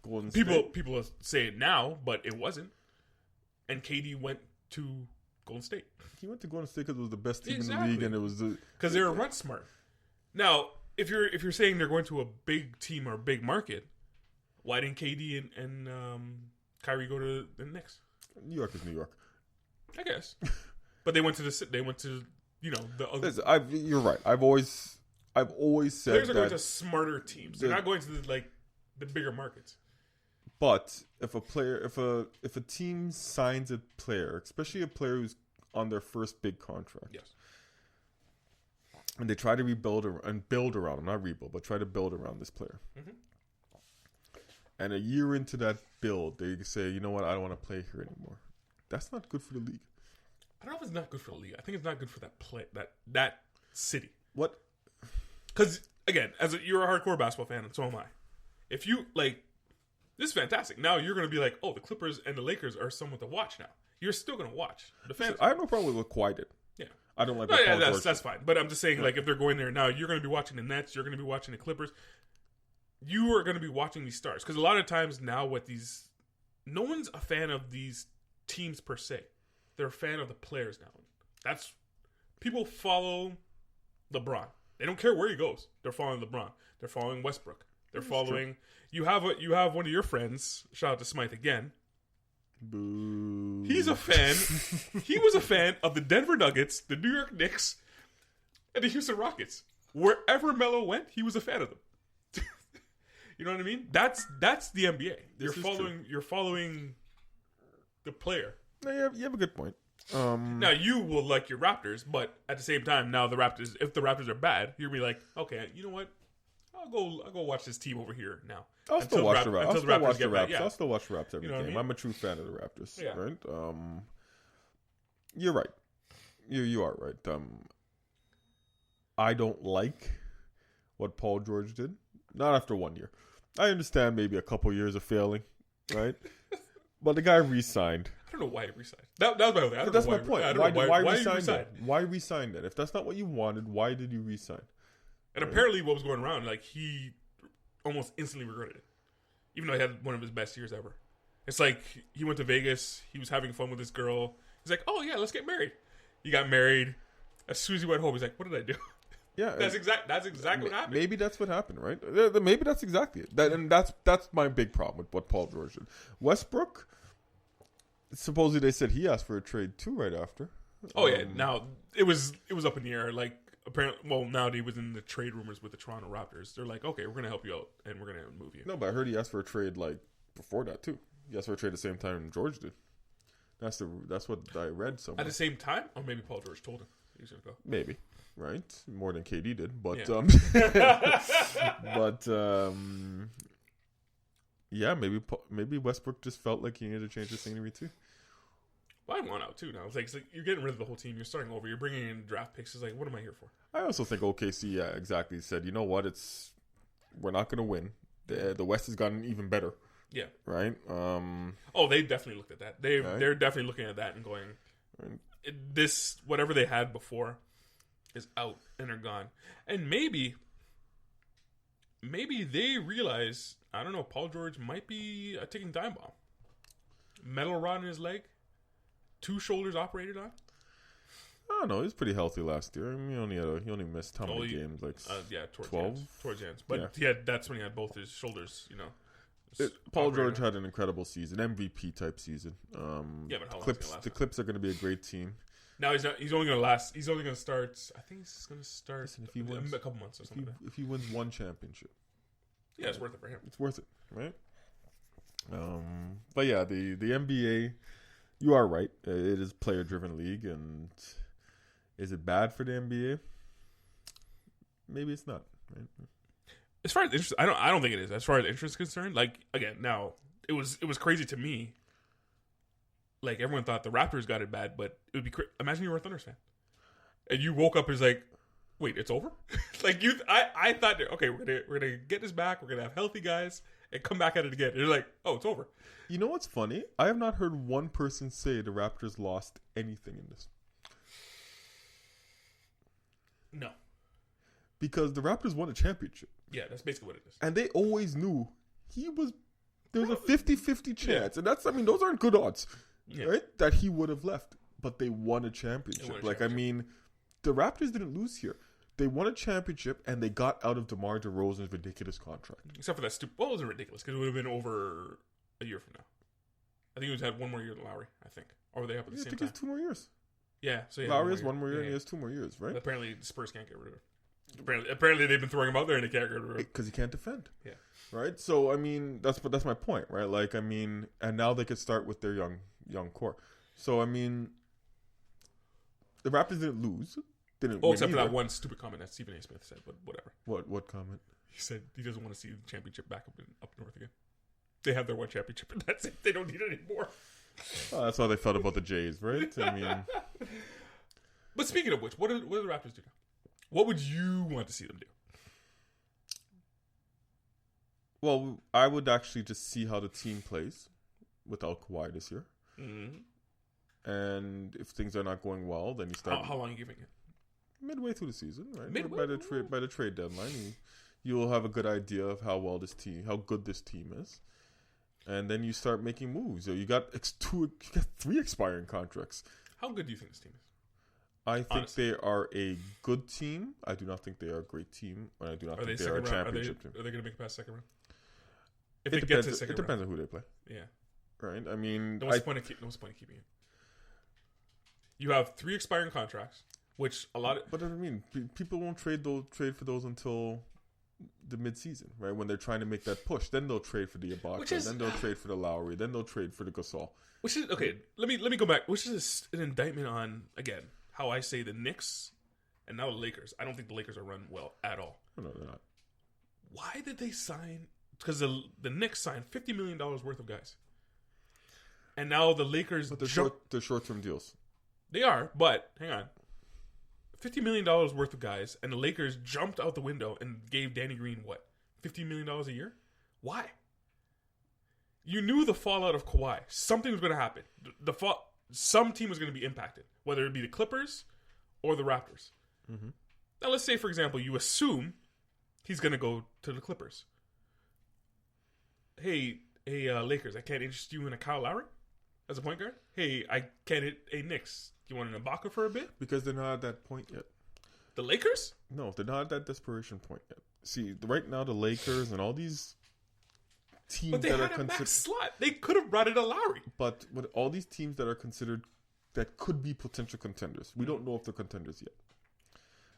Golden State. People say it now, but it wasn't. And KD went to Golden State. He went to Golden State because it was the best team in the league, and it was because they were run smart. Now, if you're saying they're going to a big team or a big market, why didn't KD and Kyrie go to the Knicks? New York is New York, I guess. But they went to the other. Listen, you're right. I've always said players are going to smarter teams. They're not going to the bigger markets. But if a team signs a player, especially a player who's on their first big contract, yes, and they try to rebuild and build around him, not rebuild, but try to build around this player. Mm-hmm. And a year into that build, they say, you know what, I don't want to play here anymore. That's not good for the league. I don't know if it's not good for the league. I think it's not good for that city. What? Because again, you're a hardcore basketball fan, and so am I. If you this is fantastic. Now you're going to be like, the Clippers and the Lakers are someone to watch now. You're still going to watch. The fans. I have no problem with what Kawhi did. Yeah. I don't like that's fine. But I'm just saying, if they're going there now, you're going to be watching the Nets. You're going to be watching the Clippers. You are going to be watching these stars. Because a lot of times now no one's a fan of these teams per se. They're a fan of the players now. People follow LeBron. They don't care where he goes. They're following LeBron. They're following Westbrook. They're following... True. You have one of your friends, shout out to Smythe again. Boo. He's a fan. He was a fan of the Denver Nuggets, the New York Knicks, and the Houston Rockets. Wherever Melo went, he was a fan of them. You know what I mean? That's the NBA. You're following the player. No, you have a good point. Now you will like your Raptors, but at the same time, now if the Raptors are bad, you'll be like, okay, you know what? I'll go watch this team over here now. I'll still watch the Raptors. Yeah. I'll still watch the Raptors every game. I mean? I'm a true fan of the Raptors. Yeah. Right? You're right. You are right. I don't like what Paul George did. Not after 1 year. I understand maybe a couple years of failing, right? But the guy re-signed. I don't know why he re-signed. That was my whole thing. That's my point. Why re-sign that? Why re-sign that? If that's not what you wanted, why did you re-sign? And apparently what was going around, he almost instantly regretted it. Even though he had one of his best years ever. It's like he went to Vegas. He was having fun with this girl. He's like, oh, yeah, let's get married. He got married. As soon as he went home, he's like, what did I do? Yeah, that's exactly what happened. Maybe that's what happened, right? Maybe that's exactly it. That's my big problem with what Paul George did. Westbrook, supposedly they said he asked for a trade too right after. Oh yeah, now it was up in the air. Apparently, now that he was in the trade rumors with the Toronto Raptors, they're like, okay, we're gonna help you out and we're gonna move you. No, but I heard he asked for a trade before that too. He asked for a trade at the same time George did. That's what I read somewhere. At the same time, or maybe Paul George told him he's gonna go. Maybe. Right, more than KD did, but yeah. Maybe Westbrook just felt like he needed to change the scenery too. Well, I want out too now. It's like you're getting rid of the whole team. You're starting over. You're bringing in draft picks. It's like, what am I here for? I also think OKC, exactly, said, you know what? We're not going to win. The West has gotten even better, Yeah. Right? They definitely looked at that. They're definitely looking at that and going, this, whatever they had before is out and they're gone. And maybe they realize, I don't know, Paul George might be a ticking time bomb. Metal rod in his leg, 2 shoulders operated on. I don't know. He was pretty healthy last year. I mean, he only missed how many games? Like towards 12? Towards the end. But that's when he had both his shoulders, Paul George had an incredible season, MVP type season. But how long is it gonna last? The Clips are going to be a great team. Now he's only going to last. He's only going to start. I think he's going to start. Listen, if he wins, a couple months or something. If he wins one championship, it's worth it for him. It's worth it, right? But yeah, the NBA, you are right. It is a player-driven league, and is it bad for the NBA? Maybe it's not. Right? As far as interest, I don't think it is. As far as interest is concerned, like again, now it was crazy to me. Like everyone thought the Raptors got it bad, but it would be imagine you were a Thunder fan, and you woke up as like, wait, it's over. Like I thought, okay, we're gonna get this back. We're gonna have healthy guys and come back at it again. And you're like, oh, it's over. You know what's funny? I have not heard one person say the Raptors lost anything in this. No. Because the Raptors won a championship. Yeah, that's basically what it is. And they always knew there was a 50-50 chance. And those aren't good odds, right? That he would have left. But they won a championship. The Raptors didn't lose here. They won a championship and they got out of DeMar DeRozan's ridiculous contract. Except for that stupid... Well, it wasn't ridiculous because it would have been over a year from now. I think he had 1 more year than Lowry, I think. Or were they up at the same time? I think it's 2 more years. Yeah. So Lowry has 1 more year and he has 2 more years, right? But apparently the Spurs can't get rid of it. Apparently they've been throwing him out there and they can't get rid of it. Because he can't defend. Yeah. Right? So, that's my point, right? Like, and now they could start with their young core. So, the Raptors didn't lose. Except for that one stupid comment that Stephen A. Smith said, but whatever. What comment? He said he doesn't want to see the championship back up north again. They have their one championship, and that's it. They don't need it anymore. Oh, that's how they felt about the Jays, right? But speaking of which, what do the Raptors do now? What would you want to see them do? Well, I would actually just see how the team plays without Kawhi this year. Mm-hmm. And if things are not going well, then you start... How long are you giving it? Midway through the season, right? Midway? By the trade deadline, you'll have a good idea of how good this team is. And then you start making moves. You got 3 expiring contracts. How good do you think this team is? I think they are a good team. I do not think they are a great team. And I do not think they are a championship team. Are they going to make it past second round? If it get to the second round. It depends on who they play. Yeah. Right? What's the point of keeping it? You have 3 expiring contracts, which a lot of... But people won't trade for those until the mid-season, right? When they're trying to make that push. Then they'll trade for the Ibaka. Then they'll trade for the Lowry. Then they'll trade for the Gasol. Which is... Okay, let me go back. Which is an indictment on, again... how I say the Knicks and now the Lakers. I don't think the Lakers are run well at all. No, they're not. Why did they sign... Because the Knicks signed $50 million worth of guys. And now the Lakers... But they're short-term deals. They are, but hang on. $50 million worth of guys, and the Lakers jumped out the window and gave Danny Green, what, $15 million a year? Why? You knew the fallout of Kawhi. Something was going to happen. Some team was going to be impacted, whether it be the Clippers or the Raptors. Mm-hmm. Now, let's say, for example, you assume he's going to go to the Clippers. Hey, Lakers, I can't interest you in a Kyle Lowry as a point guard? Hey, Knicks, you want an Ibaka for a bit? Because they're not at that point yet. The Lakers? No, they're not at that desperation point yet. See, right now the Lakers and all these teams but they that had are a max slot. They could have brought in a Lowry. But with all these teams that are considered that could be potential contenders, we don't know if they're contenders yet.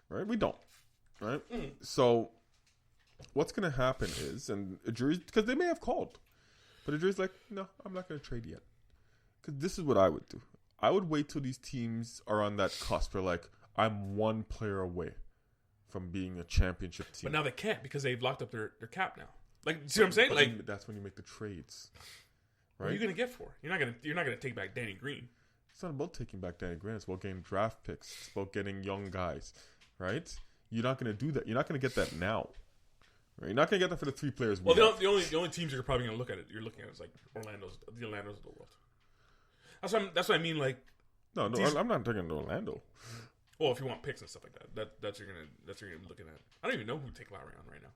Right? We don't. Right? Mm. So what's going to happen is, and a jury's, because they may have called, but a jury's like, no, I'm not going to trade yet. Because this is what I would do. I would wait till these teams are on that cusp. They're like, I'm one player away from being a championship team. But now they can't because they've locked up their cap now. Like, see what I'm saying? Like, that's when you make the trades. Right? What are you going to get for? You're not gonna take back Danny Green. It's not about taking back Danny Green. It's about getting draft picks. It's about getting young guys. Right? You're not going to do that. You're not going to get that now. Right? You're not going to get that for the 3 players. Well, the only teams you're probably going to look at is like the Orlando's of the world. That's what I mean. Like, no, I'm not taking Orlando. Well, if you want picks and stuff like that, that's what you're gonna be looking at. I don't even know who would take Lowry on right now.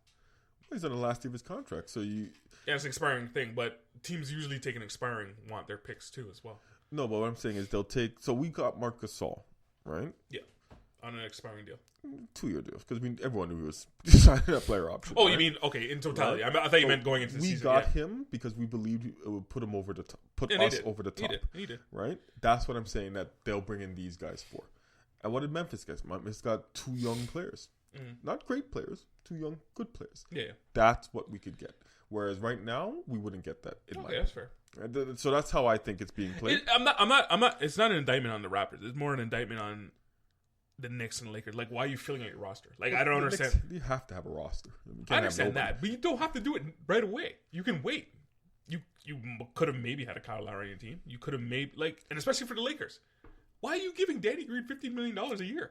He's on the last year of his contract, so you. Yeah, it's an expiring thing, but teams usually take an expiring want their picks too as well. No, but what I'm saying is they'll take. So we got Marc Gasol, right? Yeah, on an expiring deal. 2-year deal because everyone knew he was signing a player option. Oh, right? You mean in totality? Right? I thought you meant going into the season. We got him because we believed it would put him over the top, over the top. He did. Right? That's what I'm saying that they'll bring in these guys for. And what did Memphis get? Memphis got 2 young players. Not great players, 2 young, good players. Yeah. That's what we could get. Whereas right now, we wouldn't get that. Okay, that's fair. So that's how I think it's being played. I'm not. It's not an indictment on the Raptors. It's more an indictment on the Knicks and Lakers. Like, why are you filling out your roster? Like, I don't understand. Knicks, you have to have a roster. I understand that, but you don't have to do it right away. You can wait. You could have maybe had a Kyle Lowry on your team. You could have and especially for the Lakers. Why are you giving Danny Green $15 million a year?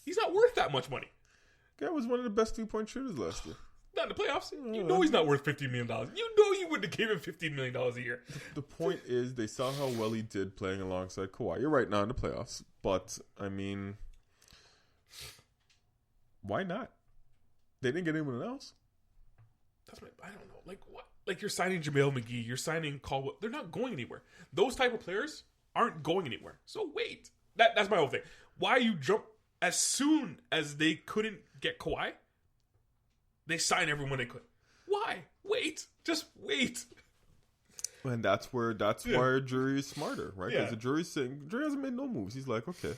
He's not worth that much money. Guy was one of the best 3-point shooters last year. Not in the playoffs. You know he's not worth $15 million. You know you wouldn't have given him $15 million a year. The point is they saw how well he did playing alongside Kawhi. You're right now in the playoffs. But, I mean, why not? They didn't get anyone else. I don't know. Like, what? Like, you're signing JaVale McGee. You're signing Caldwell. They're not going anywhere. Those type of players aren't going anywhere. So wait. That's my whole thing. Why you jump as soon as they couldn't get Kawhi? They sign everyone they could. Why? Wait. Just wait. And that's why our jury is smarter, right? Because Yeah. the jury's saying, the jury hasn't made no moves. He's like, okay,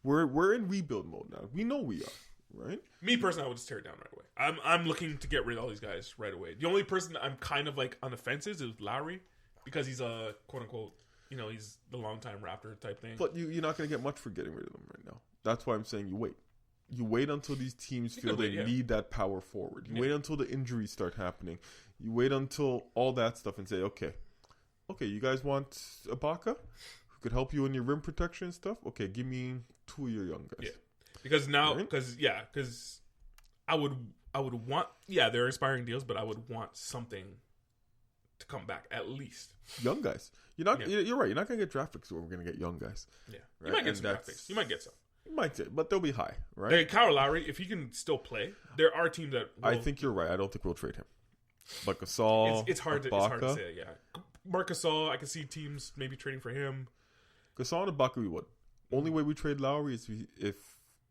we're in rebuild mode now. We know we are, right? Me personally, I would just tear it down right away. I'm looking to get rid of all these guys right away. The only person I'm kind of like on the fence is Lowry, because he's a quote unquote, he's the longtime Raptor type thing. But you're not going to get much for getting rid of them right now. That's why I'm saying you wait. You wait until these teams feel they need that power forward. You wait until the injuries start happening. You wait until all that stuff and say, okay, you guys want Ibaka who could help you in your rim protection and stuff? Okay, give me 2 of your young guys. Yeah, because now, because I would want, they're expiring deals, but I would want something to come back at least. Young guys. You're right. You're not going to get draft picks where we're going to get young guys. Yeah, right? You might get some draft picks. You might get some. You might get, but they'll be high, right? Kyle Lowry, if he can still play, there are teams that I think you're right. I don't think we'll trade him. But Gasol, it's hard to say. Yeah, Marc Gasol, I can see teams maybe trading for him. Gasol and Ibaka, we would. Only way we trade Lowry is if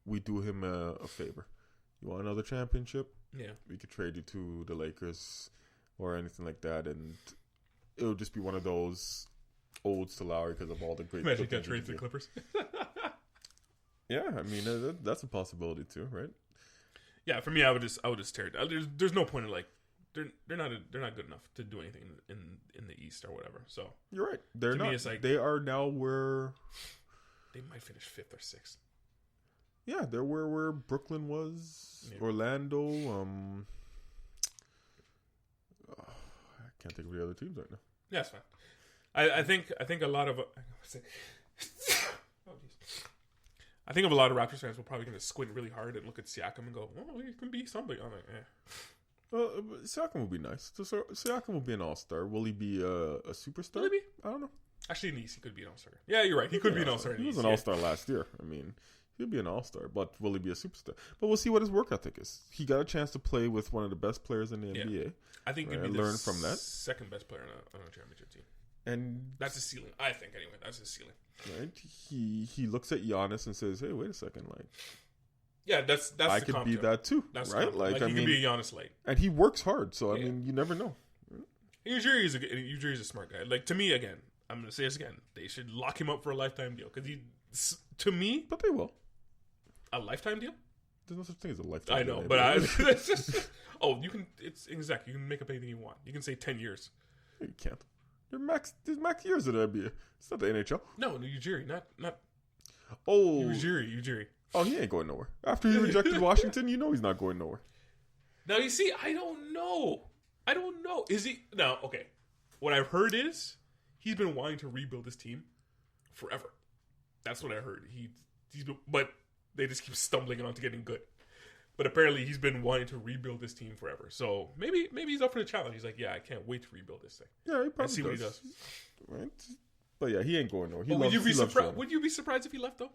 we do him a favor. You want another championship? Yeah, we could trade you to the Lakers or anything like that, and it'll just be one of those odes to Lowry because of all the great. Imagine get traded to the Clippers. Yeah, I mean that's a possibility too, right? Yeah, for me, I would just tear it down. There's no point in like they're not good enough to do anything in the East or whatever. So you're right. They're not. Me, it's like, they are now where they might finish 5th or 6th. Yeah, they're where Brooklyn was, Orlando. I can't think of the other teams right now. Yeah, that's fine. I think a lot of I think a lot of Raptors fans will probably going to squint really hard and look at Siakam and go, "Oh, he can be somebody." I'm like, Well, Siakam will be nice. Siakam will be an all-star. Will he be a superstar? Will he be? I don't know. Actually, in the East, he could be an all-star. Yeah, you're right. He could be an all-star. He was an all-star last year. I mean, he'll be an all-star, but will he be a superstar? But we'll see what his work ethic is. He got a chance to play with one of the best players in the NBA. I think he'd be learn from that. Second best player on a championship team. And that's his ceiling, I think. Anyway, that's his ceiling. Right? He looks at Giannis and says, "Hey, wait a second, like." Yeah, that's I could be that too, that's right? Like he could be a Giannis light, and he works hard. So I mean, you never know. Ujiri's a smart guy. Like, to me, again, I'm going to say this again. They should lock him up for a lifetime deal because to me, but they will. A lifetime deal? There's no such thing as a lifetime. I know, deal, but it's just, you can. It's exactly. You can make up anything you want. You can say 10 years. You can't. There's max years in the NBA. It's not the NHL. No, Ujiri, not. Oh, Ujiri. Oh, he ain't going nowhere. After he rejected Washington, you know he's not going nowhere. Now, you see, I don't know. Is he... Now, okay. What I've heard is he's been wanting to rebuild his team forever. That's what I heard. But they just keep stumbling on to getting good. But apparently he's been wanting to rebuild this team forever. So maybe he's up for the challenge. He's like, yeah, I can't wait to rebuild this thing. Yeah, he probably see what he does. Right? But yeah, he ain't going nowhere. Would you be surprised if he left though?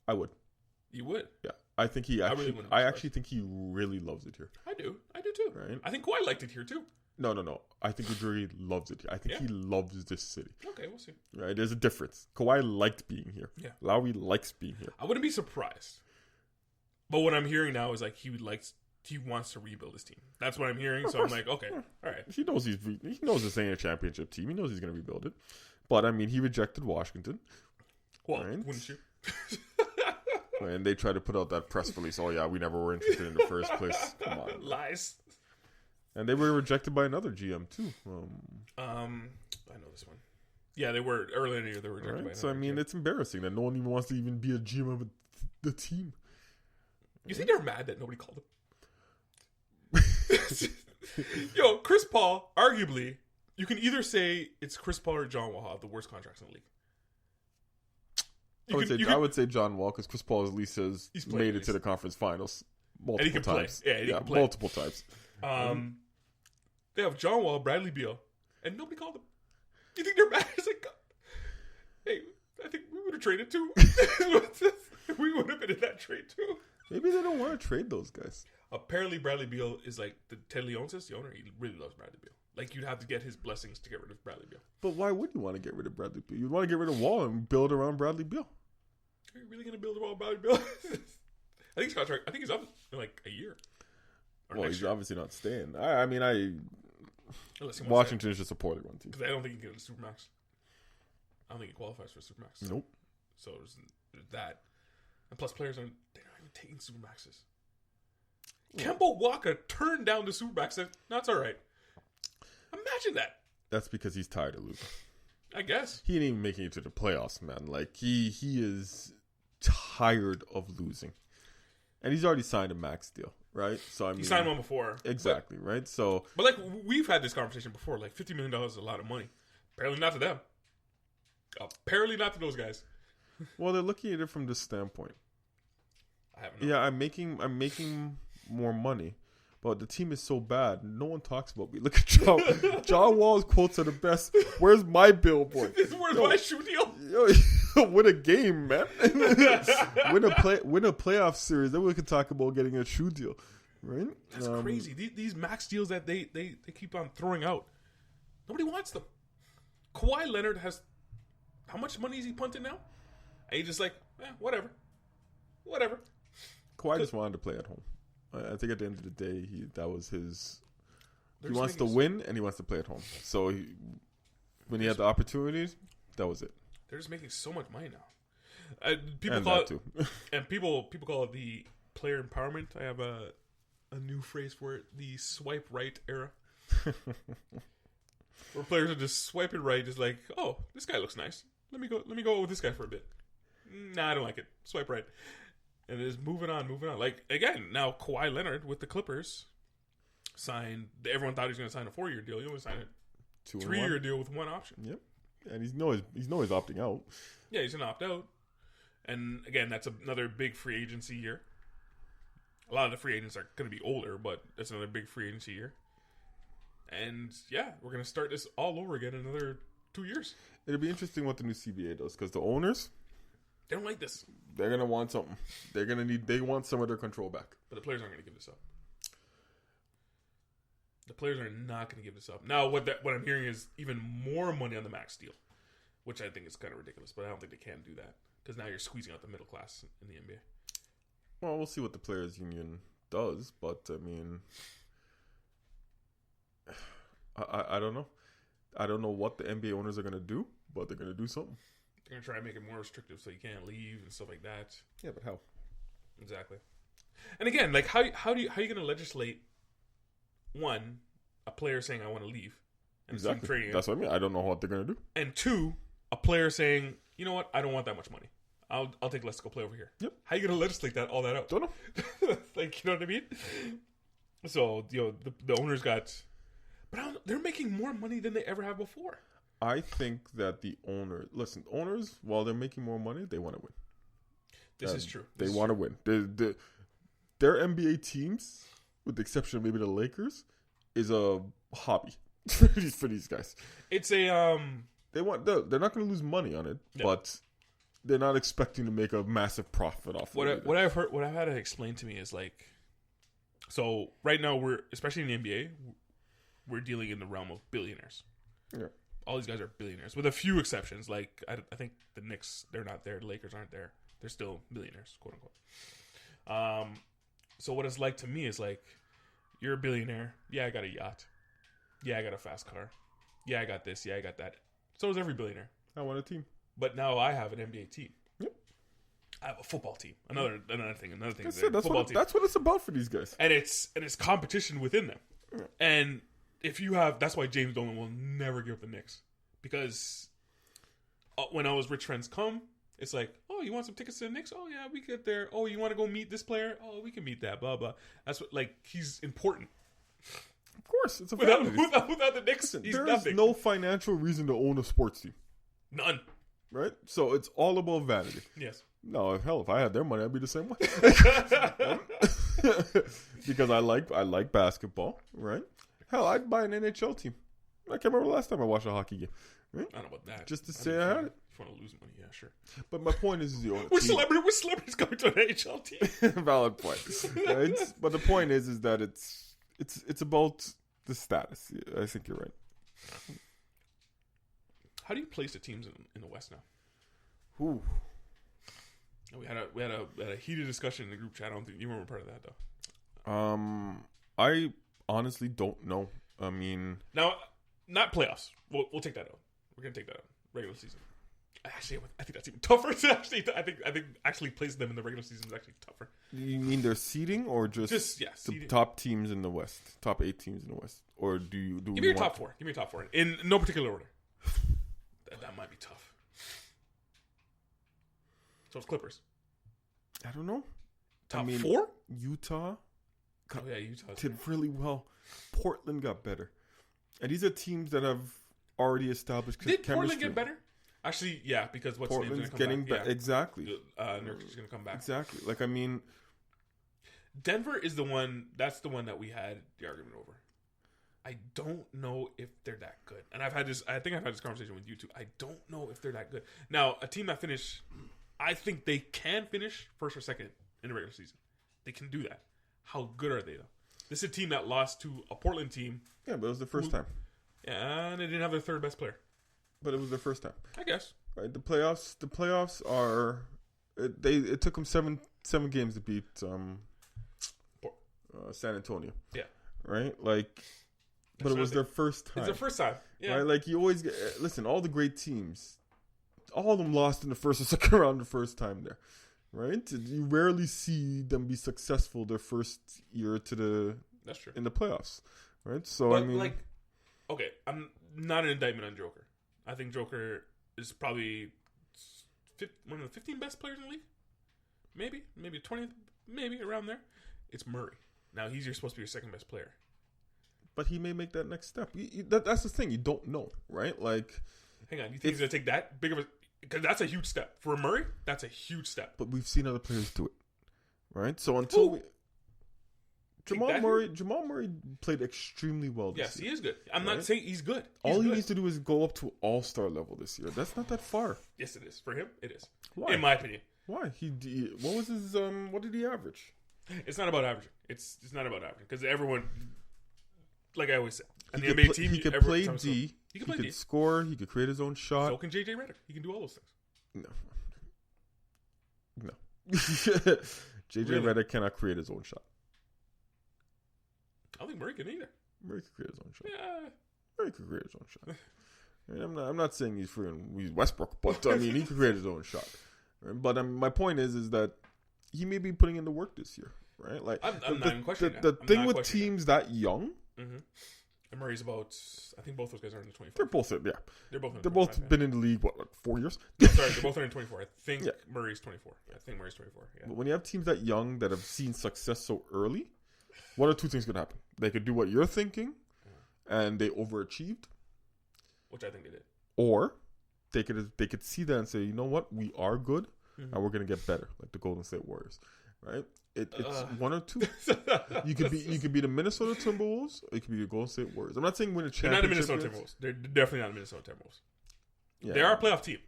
I would. You would? Yeah. I think he actually I actually think he really loves it here. I do too. Right? I think Kawhi liked it here too. No. I think he really loves it here. I think he loves this city. Okay, we'll see. Right? There's a difference. Kawhi liked being here. Yeah. Lowry likes being here. I wouldn't be surprised. But what I'm hearing now is like he wants to rebuild his team. That's what I'm hearing. So I'm like, okay, all right. He knows this ain't a championship team. He knows he's going to rebuild it. But I mean, he rejected Washington. Well, wouldn't you? And they tried to put out that press release. Oh yeah, we never were interested in the first place. Come on, lies. And they were rejected by another GM too. I know this one. Yeah, they were earlier in the year. They were rejected by another So I mean, it's embarrassing that no one even wants to even be a GM of the team. You think they're mad that nobody called them? Yo, Chris Paul, arguably, you can either say it's Chris Paul or John Wall have the worst contracts in the league. I would say John Wall because Chris Paul at least has made it to the conference finals multiple times. Play. Yeah, he can play. Multiple times. They have John Wall, Bradley Beal, and nobody called them. You think they're mad? It's like, hey, I think we would have traded too. We would have been in that trade too. Maybe they don't want to trade those guys. Apparently, Bradley Beal is like Ted Leonsis, the owner. He really loves Bradley Beal. Like, you'd have to get his blessings to get rid of Bradley Beal. But why would you want to get rid of Bradley Beal? You'd want to get rid of Wall and build around Bradley Beal. Are you really going to build around Bradley Beal? I think he's up in like a year. Well, he's obviously not staying. Washington is just a poorly run team. Because I don't think he can get a Supermax. I don't think he qualifies for a Supermax. Nope. So there's that. And plus, they're not even taking Supermaxes. Yeah. Kemba Walker turned down the Supermax. That's all right. Imagine that. That's because he's tired of losing. I guess. He ain't even making it to the playoffs, man. Like, he is tired of losing. And he's already signed a max deal, right? So I mean, he signed one before. Exactly, right? So, but like, we've had this conversation before. Like, $50 million is a lot of money. Apparently not to them. Apparently not to those guys. Well, they're looking at it from this standpoint. I haven't known. Yeah, I'm making more money, but the team is so bad. No one talks about me. Look at John Wall's quotes are the best. Where's my billboard? Where's my shoe deal? Yo, win a game, man. win a playoff series. Then we can talk about getting a shoe deal, right? That's crazy. These max deals that they keep on throwing out. Nobody wants them. Kawhi Leonard has how much money is he punting now? And he's just like, whatever. Kawhi just wanted to play at home. I think at the end of the day, that was his. He wants to win and he wants to play at home. So when he had the opportunities, that was it. They're just making so much money now. People call it, and people call it the player empowerment. I have a new phrase for it: the swipe right era, where players are just swiping right. Is like, oh, this guy looks nice. Let me go with this guy for a bit. Nah, I don't like it. Swipe right. And it is moving on. Like, again, now Kawhi Leonard with the Clippers signed. Everyone thought he was going to sign a 4-year deal. He only signed a 3-year deal with one option. Yep. And he's opting out. Yeah, he's going to opt out. And again, that's another big free agency year. A lot of the free agents are going to be older, but that's another big free agency year. And yeah, we're going to start this all over again in another 2 years. It'll be interesting what the new CBA does because the owners, they don't like this. They're going to want something. They want some of their control back. But the players aren't going to give this up. The players are not going to give this up. Now, what I'm hearing is even more money on the max deal, which I think is kind of ridiculous, but I don't think they can do that because now you're squeezing out the middle class in the NBA. Well, we'll see what the players' union does, but I mean, I don't know. I don't know what the NBA owners are going to do, but they're going to do something. They're going to try and make it more restrictive so you can't leave and stuff like that. Yeah, but how? Exactly. And again, like how are you going to legislate one, a player saying I want to leave, and exactly. Trading that's what I mean. I don't know what they're going to do. And two, a player saying, you know what, I don't want that much money. I'll take less to go play over here. Yep. How are you going to legislate all that out? Don't know. Like, you know what I mean? So, the owners got, but they're making more money than they ever have before. I think that the owners, while they're making more money, they want to win. This is true. They want to win. their NBA teams, with the exception of maybe the Lakers, is a hobby for these guys. It's a they're not going to lose money on it, but they're not expecting to make a massive profit off of it. What I've had to explain to me is like, so right now we're, especially in the NBA, we're dealing in the realm of billionaires. Yeah. All these guys are billionaires, with a few exceptions. Like I think the Knicks, they're not there. The Lakers aren't there. They're still billionaires, quote unquote. So what it's like to me is like, you're a billionaire. Yeah, I got a yacht. Yeah, I got a fast car. Yeah, I got this. Yeah, I got that. So does every billionaire. I want a team. But now I have an NBA team. Yep. I have a football team. Another thing. That's what it's about for these guys. And it's competition within them. Yeah. And if you have, that's why James Dolan will never give up the Knicks, because when all his rich friends come, it's like, oh, you want some tickets to the Knicks? Oh yeah, we get there. Oh, you want to go meet this player? Oh, we can meet that. Blah blah. That's what, like, he's important. Of course, it's a without the Knicks, he's there nothing. is no financial reason to own a sports team. None. Right? So it's all about vanity. Yes. No, if I had their money, I'd be the same way. Because I like basketball, right? Hell, I'd buy an NHL team. I can't remember the last time I watched a hockey game. Right? I don't know about that. Just to say I had it. If you want to lose money, yeah, sure. But my point is, you own a we're team. celebrities coming to an NHL team. Valid point. Right? But the point is that it's about the status. I think you're right. How do you place the teams in the West now? Ooh. We had a heated discussion in the group chat. I don't think you weren't part of that though. I honestly don't know. I mean, now, not playoffs. We'll take that out. We're gonna take that out. Regular season. Actually, I think that's even tougher. I think actually placing them in the regular season is actually tougher. You mean their seeding, or just the seeding. Top teams in the West, top 8 teams in the West, or do give me your top 4? Give me your top 4 in no particular order. That might be tough. So it's Clippers. I don't know. Top 4? Utah. Oh yeah, Utah did really well. Portland got better, and these are teams that have already established chemistry. Did Portland get better? Actually, yeah, because Portland's getting back. Yeah. Exactly. Nurkic's going to come back. Exactly. Like, I mean, Denver is the one. That's the one that we had the argument over. I don't know if they're that good, and I think I've had this conversation with you too. I don't know if they're that good. Now, a team that finished, I think they can finish first or second in the regular season. They can do that. How good are they though? This is a team that lost to a Portland team. Yeah, but it was the first time. Yeah, and they didn't have their third best player. But it was their first time. I guess. Right. The playoffs are. It took them seven games to beat San Antonio. Yeah. Right. Like, but it was their first time. It's their first time. Yeah. Right. Like, you always listen. All the great teams, all of them lost in the first or second round the first time there. Right. You rarely see them be successful their first year That's true. in the playoffs. Right. So but, I mean, like, okay, I'm not an indictment on Joker. I think Joker is probably one of the 15 best players in the league. Maybe 20th, maybe around there. It's Murray. Now, he's supposed to be your second best player. But he may make that next step. That's the thing. You don't know, right? Like, hang on. You think he's going to take that big of a... Because that's a huge step. For Murray, that's a huge step. But we've seen other players do it, right? So until Jamal Murray played extremely well this year. Yes, he is good. I'm not saying he's good. All he needs to do is go up to all-star level this year. That's not that far. Yes, it is. For him, it is. Why? In my opinion. Why? What was his what did he average? It's not about averaging. It's not about averaging. Because everyone, like I always say, on the NBA team, he could play D. He could score. He could create his own shot. So can JJ Redick. He can do all those things. No. JJ Redick cannot create his own shot. I don't think Murray can either. Murray could create his own shot. Yeah. Murray could create his own shot. I mean, I'm not saying he's Westbrook, but I mean, he could create his own shot. Right? But my point is that he may be putting in the work this year, right? Like, I'm not even questioning that. The thing with teams that young, and Murray's about, I think both those guys are in the 24. They're both, yeah. They're both been in the league, what, 4 years? Sorry, they're both in 24. I think Murray's 24. I think Murray's 24. Yeah. But when you have teams that young that have seen success so early, one or two things could happen. They could do what you're thinking, and they overachieved, which I think they did. Or they could see that and say, you know what, we are good, and we're going to get better, like the Golden State Warriors. right? It's one or two. You could be the Minnesota Timberwolves, or you could be the Golden State Warriors. I'm not saying win a championship. They're not the Minnesota Timberwolves. They're definitely not the Minnesota Timberwolves. Yeah. They are a playoff team.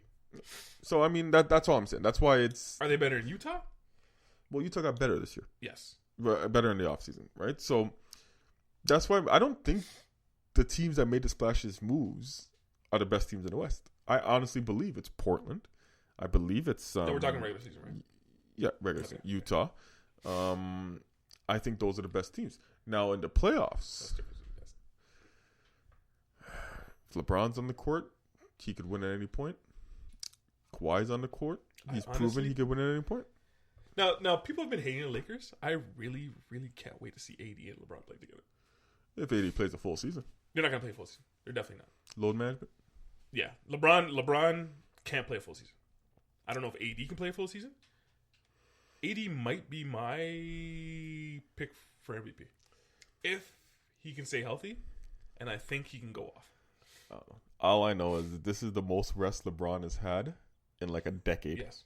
So I mean that's all I'm saying. That's why it's. Are they better in Utah? Well, Utah got better this year. Yes, better in the offseason, right? So that's why I don't think the teams that made the splashes moves are the best teams in the West. I honestly believe it's Portland. I believe it's. We're talking regular season, right? Yeah, regular season. Utah. I think those are the best teams. Now in the playoffs, if LeBron's on the court, he could win at any point. Kawhi's on the court. He's proven he could win at any point. Now people have been hating the Lakers. I really, really can't wait to see AD and LeBron play together. If AD plays a full season. They're not going to play a full season. They're definitely not. Load management? Yeah. LeBron can't play a full season. I don't know if AD can play a full season. AD might be my pick for MVP. If he can stay healthy, and I think he can go off. All I know is that this is the most rest LeBron has had in like a decade. Yes.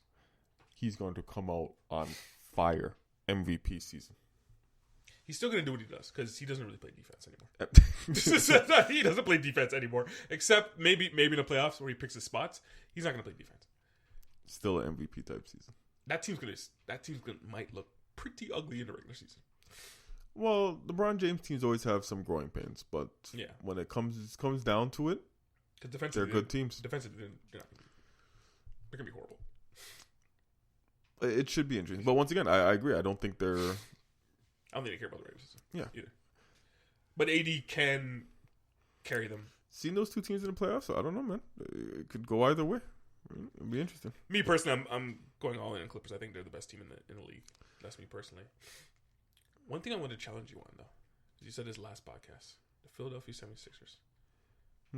He's going to come out on fire MVP season. He's still going to do what he does because he doesn't really play defense anymore. He doesn't play defense anymore, except maybe in the playoffs where he picks his spots. He's not going to play defense. Still an MVP type season. That team's might look pretty ugly in the regular season. Well, LeBron James teams always have some growing pains, but when it comes down to it, they're good teams. Defensively, they're going to be horrible. It should be interesting. But once again, I agree. I don't think they're... I don't think they care about the regular season. Yeah. Either. But AD can carry them. Seeing those two teams in the playoffs, I don't know, man. It could go either way. It'd be interesting. Me personally, I'm going all in on Clippers. I think they're the best team in the league. That's me personally. One thing I want to challenge you on, though, is you said this last podcast, the Philadelphia 76ers.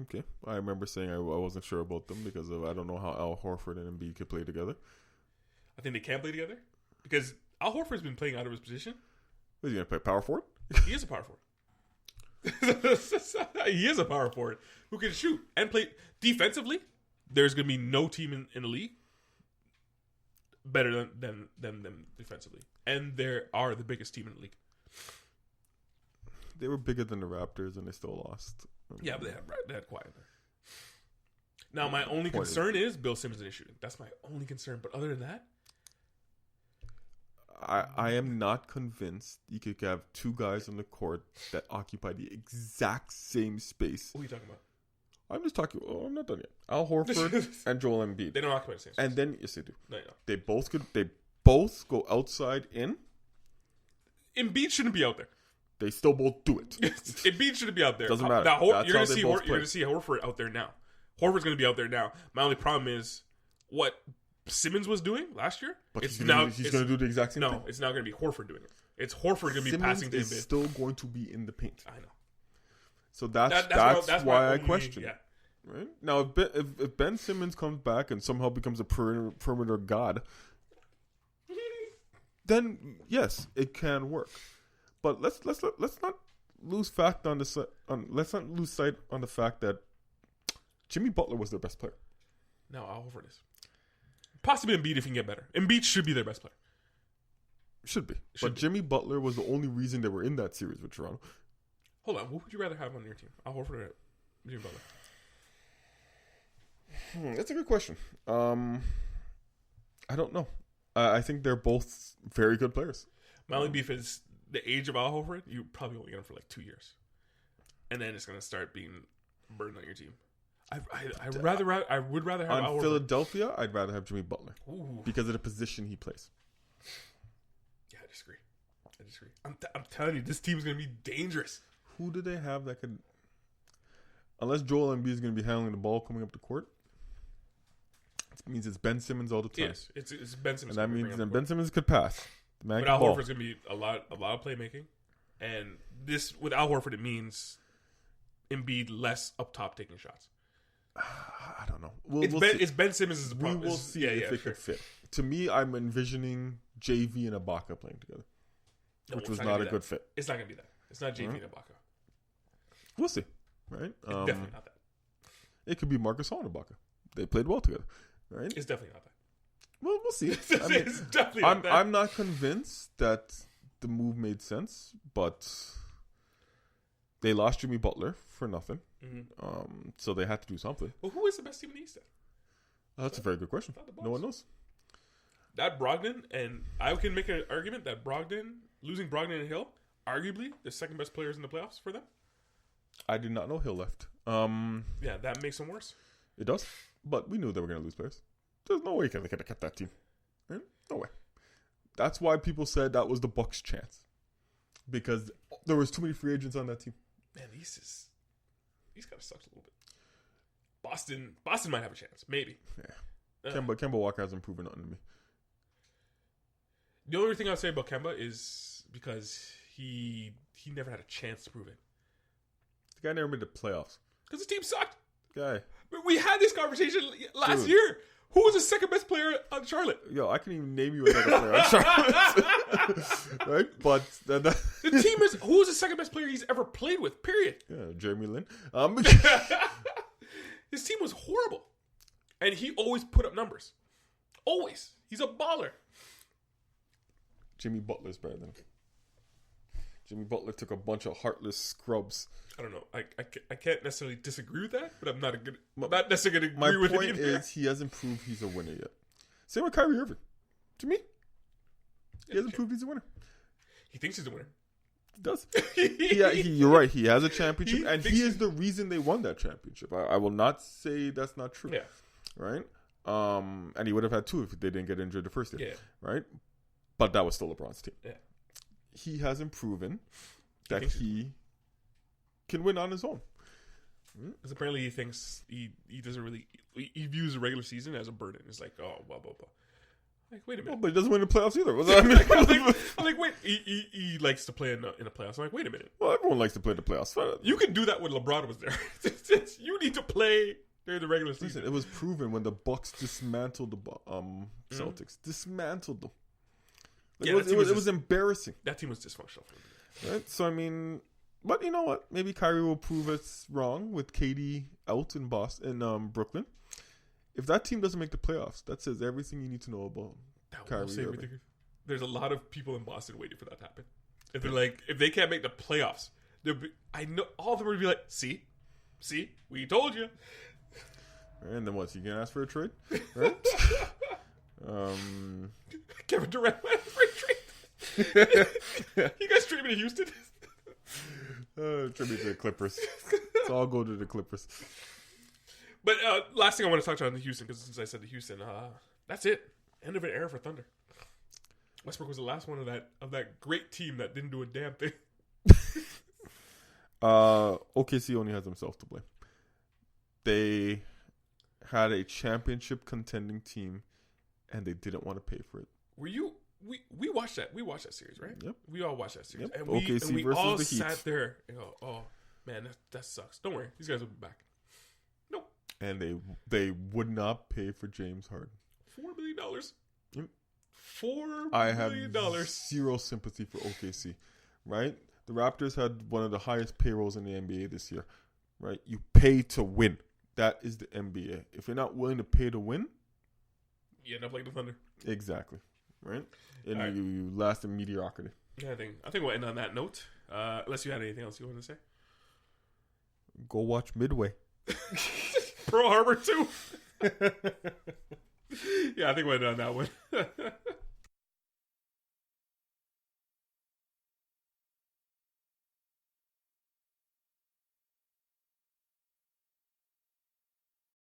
Okay. I remember saying I wasn't sure about them because I don't know how Al Horford and Embiid could play together. I think they can play together because Al Horford's been playing out of his position. Is he going to play power forward? He is a power forward. He is a power forward who can shoot and play defensively. There's going to be no team in the league better than them defensively. And they are the biggest team in the league. They were bigger than the Raptors and they still lost. Yeah, but they had Kawhi in there. Now, my only concern is Bill Simmons isn't shooting. That's my only concern. But other than that, I am not convinced you could have two guys on the court that occupy the exact same space. What are you talking about? I'm just talking. Oh, I'm not done yet. Al Horford and Joel Embiid. They don't occupy the same space. And then yes, they do. No. They both go outside in. Embiid shouldn't be out there. They still both do it. Embiid shouldn't be out there. Doesn't matter. You're going to see Horford out there now. Horford's going to be out there now. My only problem is what Simmons was doing last year. But he's going to do the exact same thing. No, it's not going to be Horford doing it. It's Horford going to be passing to Embiid. Simmons is still going to be in the paint. I know. So that's why I question. Yeah. Right now, if Ben Simmons comes back and somehow becomes a perimeter god, then yes, it can work. But let's not lose sight on the fact that Jimmy Butler was their best player. No, Al Horford is. Possibly Embiid if he can get better. Embiid should be their best player. Should be. But Jimmy Butler was the only reason they were in that series with Toronto. Hold on. Who would you rather have on your team? Al Horford or Jimmy Butler? That's a good question. I don't know. I think they're both very good players. My only beef is the age of Al Horford. You probably only get him for like 2 years. And then it's going to start being burdened on your team. I would rather have Al Horford. Philadelphia, I'd rather have Jimmy Butler. Ooh. Because of the position he plays. Yeah, I disagree. I'm telling you, this team's going to be dangerous. Who do they have that could... Unless Joel Embiid is going to be handling the ball coming up the court, it means it's Ben Simmons all the time. Yes, it's Ben Simmons. And that means Ben Simmons could pass. But Al Horford's going to be a lot of playmaking. And this, with Al Horford, it means Embiid less up top taking shots. I don't know. It's Ben Simmons is the problem. We will see if it could fit. To me, I'm envisioning JV and Ibaka playing together, which was not a good fit. It's not going to be that. It's not JV and Ibaka. We'll see. Right? It's definitely not that. It could be Marcus Hall and Ibaka. They played well together. Right? It's definitely not that. Well, we'll see. I mean, It's definitely I'm not convinced that the move made sense, but they lost Jimmy Butler for nothing. Mm-hmm. So they had to do something. Well, who is the best team in the East then? That's a very good question. No one knows. That Brogdon, and I can make an argument that losing Brogdon and Hill, arguably the second best players in the playoffs for them. I did not know Hill left. Yeah, that makes them worse. It does, but we knew they were going to lose players. There's no way they could have kept that team. Right? No way. That's why people said that was the Bucks' chance, because there was too many free agents on that team. Man, these kind of sucks a little bit. Boston might have a chance, maybe. Yeah. Kemba Walker hasn't proven nothing to me. The only thing I'll say about Kemba is because he never had a chance to prove it. The guy never made the playoffs. Because his team sucked. Guy. We had this conversation last year. Who was the second best player on Charlotte? Yo, I can even name you another player on Charlotte. Right? But the team is, who was the second best player he's ever played with, period. Yeah, Jeremy Lin. His team was horrible. And he always put up numbers. Always. He's a baller. Jimmy Butler's better than him. Jimmy Butler took a bunch of heartless scrubs. I don't know. I can't necessarily disagree with that, but I'm not necessarily going to agree with it either. My point is he hasn't proved he's a winner yet. Same with Kyrie Irving. To me, he hasn't proved he's a winner. He thinks he's a winner. He does. You're right. He has a championship, and he is the reason they won that championship. I will not say that's not true. Yeah. Right? And he would have had two if they didn't get injured the first year. Yeah. Right? But that was still LeBron's team. Yeah. He hasn't proven that he can win on his own. Because apparently he thinks he doesn't really... He views the regular season as a burden. It's like, oh, blah, blah, blah. Like, wait a minute. Oh, but he doesn't win the playoffs either. What's that mean? I'm like, wait. He likes to play in the playoffs. I'm like, wait a minute. Well, everyone likes to play the playoffs. You can do that when LeBron was there. You need to play during the regular season. Listen, it was proven when the Bucks dismantled the Celtics. Dismantled them. Like, it was embarrassing. That team was dysfunctional. Right? So, I mean... But you know what? Maybe Kyrie will prove us wrong with KD out in Brooklyn. If that team doesn't make the playoffs, that says everything you need to know about Kyrie Irving. There's a lot of people in Boston waiting for that to happen. If they're like, if they can't make the playoffs, I know all of them would be like, see, we told you. And then what? You can ask for a trade, right? Kevin Durant went for a trade. You guys trade me to Houston? Trade me to the Clippers. So I'll go to the Clippers. But last thing I want to touch on the Houston, because since I said the Houston, that's it. End of an era for Thunder. Westbrook was the last one of that great team that didn't do a damn thing. OKC only has themselves to blame. They had a championship contending team, and they didn't want to pay for it. Were you? We watched that. We watched that series, right? Yep. We all watched that series. Yep. And OKC we versus all the Heat. sat there and go, oh, man, that sucks. Don't worry. These guys will be back. Nope. And they would not pay for James Harden. $4 million. Yep. $4 I have million. zero sympathy for OKC, right? The Raptors had one of the highest payrolls in the NBA this year, right? You pay to win. That is the NBA. If you're not willing to pay to win, you end up like the Thunder. Exactly. Right? And you last in mediocrity. Yeah, I think we'll end on that note. Unless you had anything else you want to say. Go watch Midway. Pearl Harbor 2. Yeah, I think we'll end on that one.